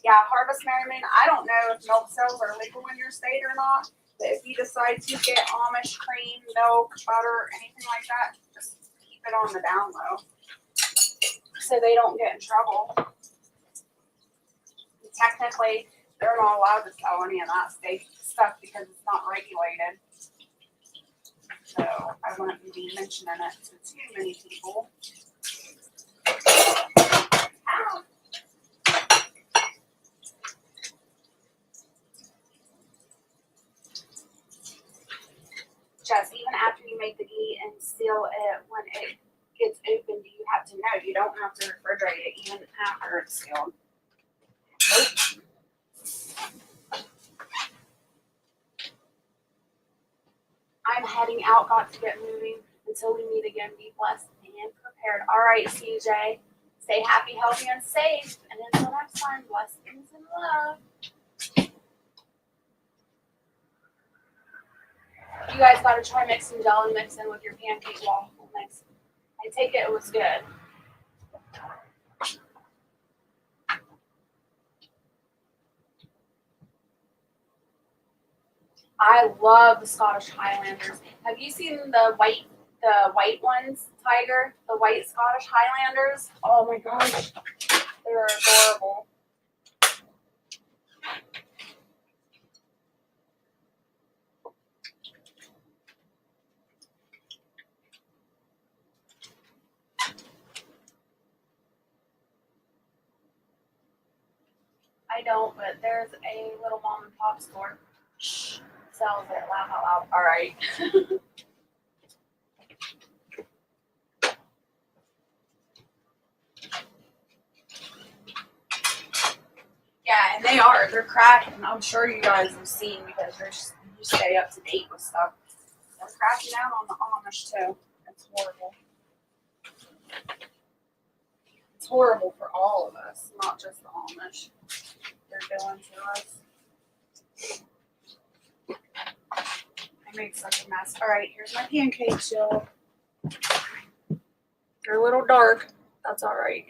Speaker 1: Yeah, Harvest Merry Moon. I don't know if milk cells are legal in your state or not. But if you decide to get Amish cream, milk, butter, anything like that, just keep it on the down low so they don't get in trouble. Technically, they're not allowed to sell any of that stuff because it's not regulated. So I wouldn't be mentioning it to too many people. Ow. Just even after you make the ghee and seal it, when it gets opened, you have to know you don't have to refrigerate it even after it's sealed. I'm heading out, got to get moving. Until we meet again, be blessed and prepared. All right, CJ. Stay happy, healthy, and safe. And until next time, blessings and love. You guys got to try mixing jelly mixing with your pancake waffle mix. I take it was good. I love the Scottish Highlanders. Have you seen the white ones, Tiger? The white Scottish Highlanders? Oh my gosh. They're adorable. I don't, but there's a little mom and pop store. Shh. Sells it. Laugh out loud. All right. Yeah, and they are. They're cracking. I'm sure you guys have seen because you stay up to date with stuff. They're cracking out on the Amish too. It's horrible. It's horrible for all of us, not just the Amish. They're doing to us. I made such a mess. All right, here's my pancakes, y'all. They're a little dark. That's all right.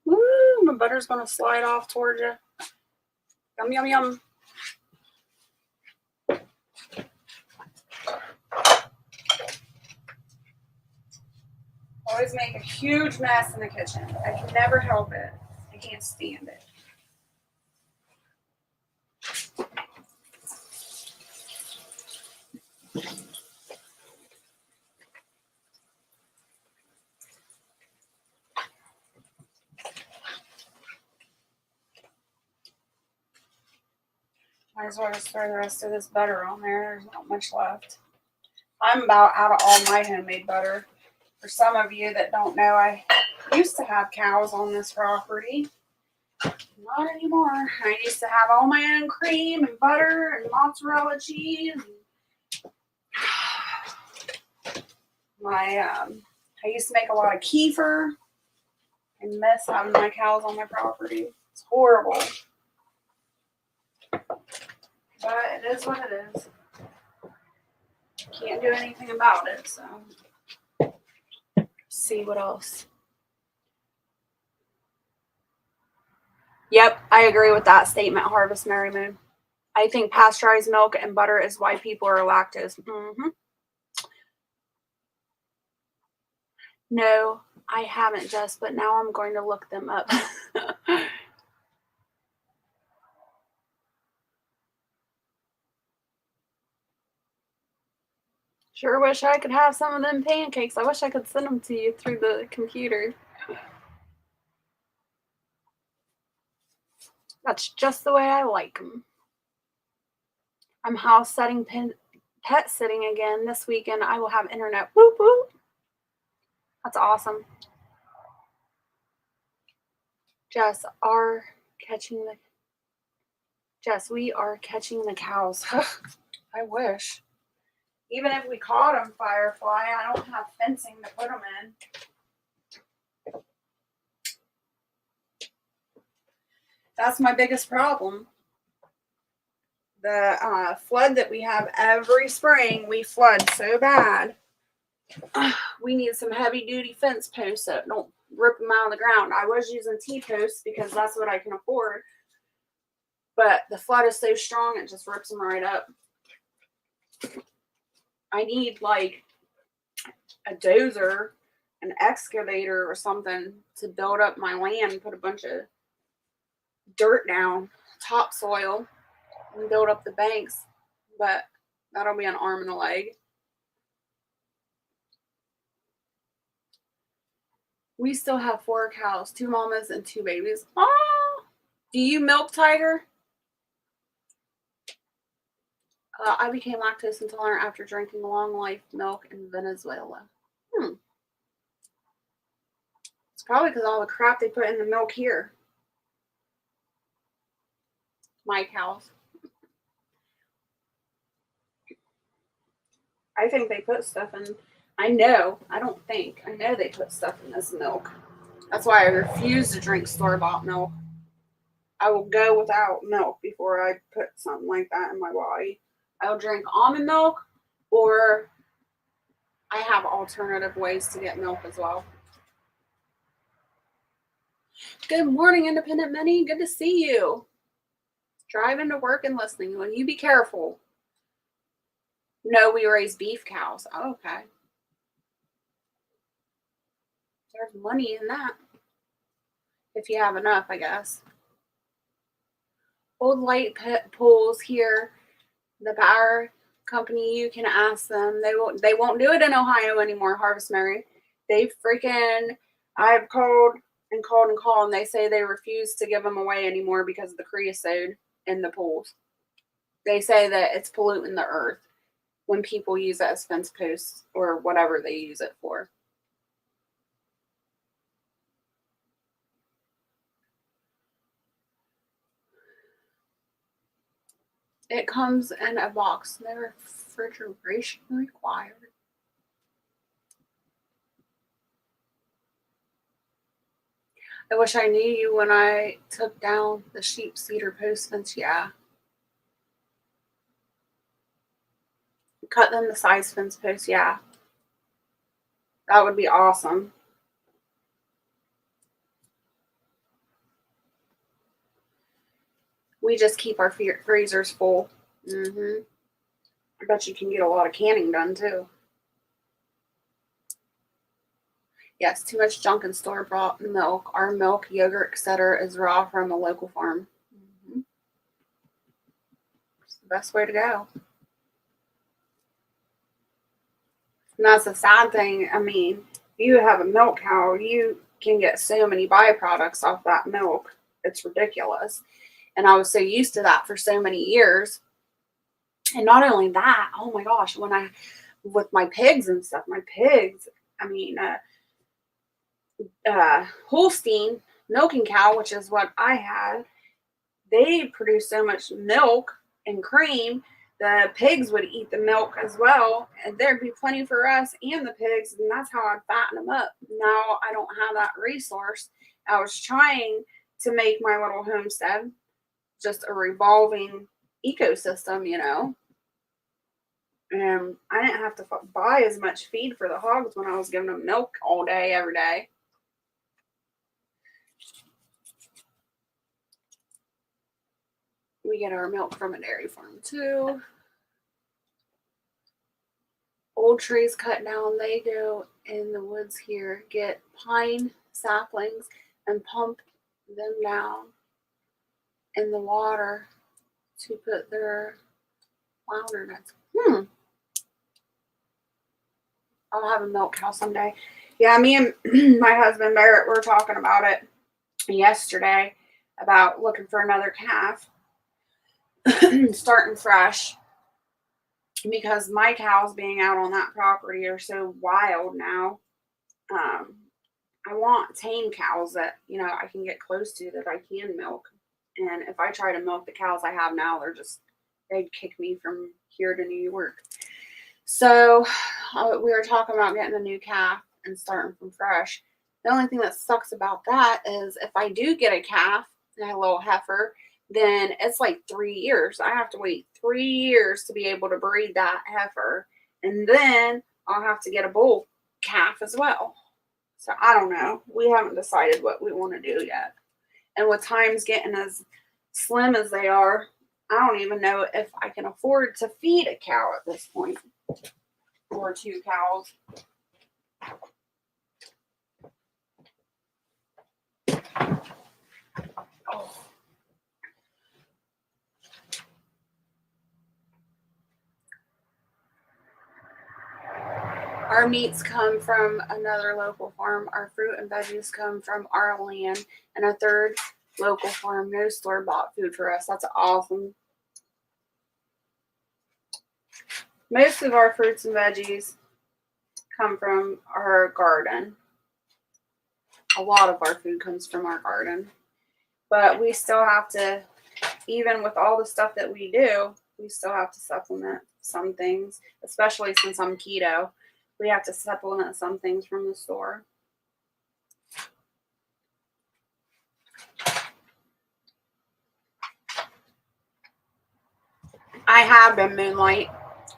Speaker 1: Woo! My butter's gonna slide off towards you. Yum, yum, yum. Always make a huge mess in the kitchen. I can never help it. I can't stand it. Might as well just throw the rest of this butter on there. There's not much left. I'm about out of all my homemade butter. For some of you that don't know, I used to have cows on this property. Not anymore. I used to have all my own cream and butter and mozzarella cheese. I used to make a lot of kefir. I miss having my cows on my property. It's horrible. But it is what it is. Can't do anything about it, so. Let's see what else. Yep, I agree with that statement, Harvest Mary Moon. I think pasteurized milk and butter is why people are lactose. No, I haven't, Jess, but now I'm going to look them up. Sure wish I could have some of them pancakes. I wish I could send them to you through the computer. That's just the way I like them. I'm house setting, pet sitting again this weekend. I will have internet. Whoop, whoop. That's awesome. Jess, we are catching the cows. I wish. Even if we caught them, Firefly, I don't have fencing to put them in. That's my biggest problem. The flood that we have every spring, we flood so bad. We need some heavy-duty fence posts that don't rip them out of the ground. I was using T-posts because that's what I can afford. But the flood is so strong, it just rips them right up. I need, like, a dozer, an excavator, or something to build up my land and put a bunch of dirt down, topsoil, and build up the banks. But that'll be an arm and a leg. We still have 4 cows, 2 mamas and 2 babies. Oh, do you milk, Tiger? I became lactose intolerant after drinking long life milk in Venezuela. It's probably because all the crap they put in the milk here. My cows. I think they put stuff in. I know they put stuff in this milk. That's why I refuse to drink store-bought milk. I will go without milk before I put something like that in my body. I will drink almond milk, or I have alternative ways to get milk as well. Good morning, Independent Minnie. Good to see you. Driving to work and listening. Well, you be careful. No, we raise beef cows. Oh, okay. There's money in that. If you have enough, I guess. Old light poles here. The power company, you can ask them. They won't do it in Ohio anymore, Harvest Mary. I've called and they say they refuse to give them away anymore because of the creosote in the pools. They say that it's polluting the earth when people use it as fence posts or whatever they use it for. It comes in a box, no refrigeration required. I wish I knew you when I took down the sheep cedar post fence. Yeah. Cut them the size fence posts. Yeah. That would be awesome. We just keep our freezers full. I bet you can get a lot of canning done too. Yes, too much junk in store-bought milk. Our milk, yogurt, etc. is raw from a local farm. It's the best way to go. And that's a sad thing. I mean, if you have a milk cow, you can get so many byproducts off that milk. It's ridiculous. And I was so used to that for so many years. And not only that, oh my gosh, with my pigs and stuff, I mean, Holstein milking cow, which is what I had, they produce so much milk and cream. The pigs would eat the milk as well, and there'd be plenty for us and the pigs, and that's how I'd fatten them up. Now I don't have that resource. I was trying to make my little homestead just a revolving ecosystem, and I didn't have to buy as much feed for the hogs when I was giving them milk all day, every day. We get our milk from a dairy farm too. Old trees cut down, they go in the woods here, get pine saplings and pump them down in the water to put their flounder nuts. I'll have a milk cow someday. Yeah, me and my husband Barrett were talking about it yesterday, about looking for another calf, starting fresh, because my cows being out on that property are so wild now. I want tame cows that, I can get close to, that I can milk. And if I try to milk the cows I have now, they'd kick me from here to New York. So we were talking about getting a new calf and starting from fresh. The only thing that sucks about that is if I do get a calf and a little heifer, then it's like 3 years. I have to wait 3 years to be able to breed that heifer. And then I'll have to get a bull calf as well. So I don't know. We haven't decided what we want to do yet. And with times getting as slim as they are, I don't even know if I can afford to feed a cow at this point. Or 2 cows. Oh. Our meats come from another local farm. Our fruit and veggies come from our land, and a third local farm. No store-bought food for us. That's awesome. Most of our fruits and veggies come from our garden. A lot of our food comes from our garden. But we still have to, even with all the stuff that we do, we still have to supplement some things, especially since I'm keto. We have to supplement some things from the store. I have been Moonlight,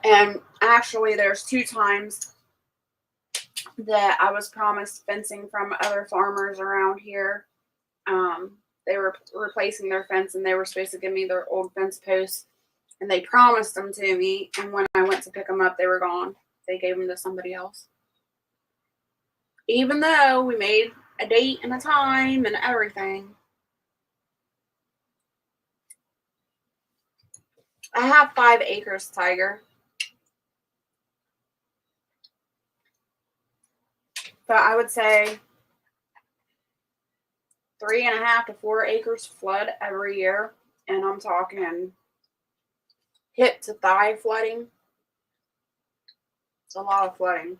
Speaker 1: and actually there's 2 times that I was promised fencing from other farmers around here. They were replacing their fence, and they were supposed to give me their old fence posts, and they promised them to me, and when I went to pick them up, they were gone. They gave them to somebody else. Even though we made a date and a time and everything. I have 5 acres, Tiger. But I would say 3.5 to 4 acres flood every year. And I'm talking hip to thigh flooding. It's a lot of flooding.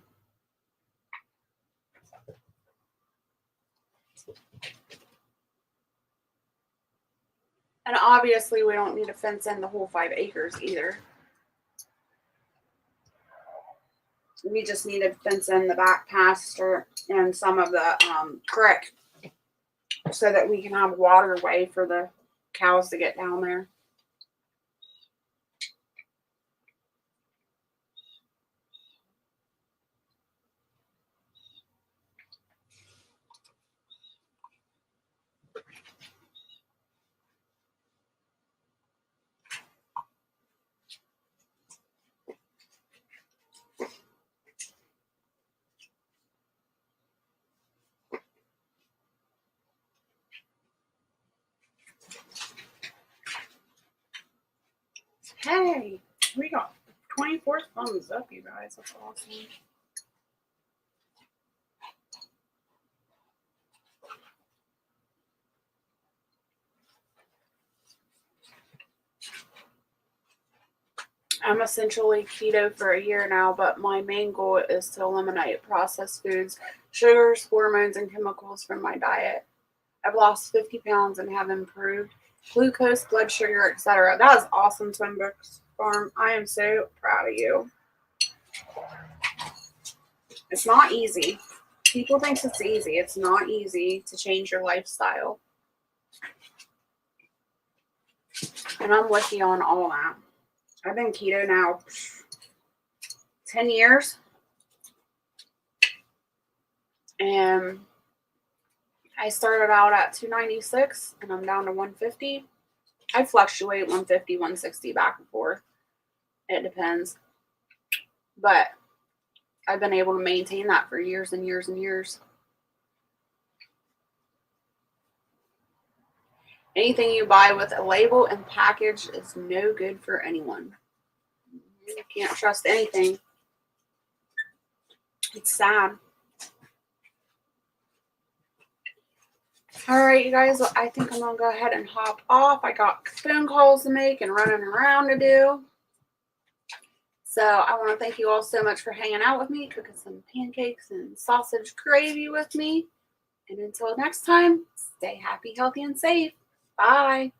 Speaker 1: And obviously we don't need to fence in the whole 5 acres either. We just need to fence in the back pasture and some of the creek so that we can have waterway for the cows to get down there. Hey, we got 24 thumbs up, you guys. That's awesome. I'm essentially keto for a year now, but my main goal is to eliminate processed foods, sugars, hormones, and chemicals from my diet. I've lost 50 pounds and have improved glucose, blood sugar, etc. That is awesome, Twin Books Farm. I am so proud of you. It's not easy. People think it's easy. It's not easy to change your lifestyle. And I'm with you on all that. I've been keto now 10 years. And I started out at 296 and I'm down to 150. I fluctuate 150, 160 back and forth. It depends. But I've been able to maintain that for years and years and years. Anything you buy with a label and package is no good for anyone. You can't trust anything. It's sad. All right, you guys, well, I think I'm going to go ahead and hop off. I got phone calls to make and running around to do. So I want to thank you all so much for hanging out with me, cooking some pancakes and sausage gravy with me. And until next time, stay happy, healthy, and safe. Bye.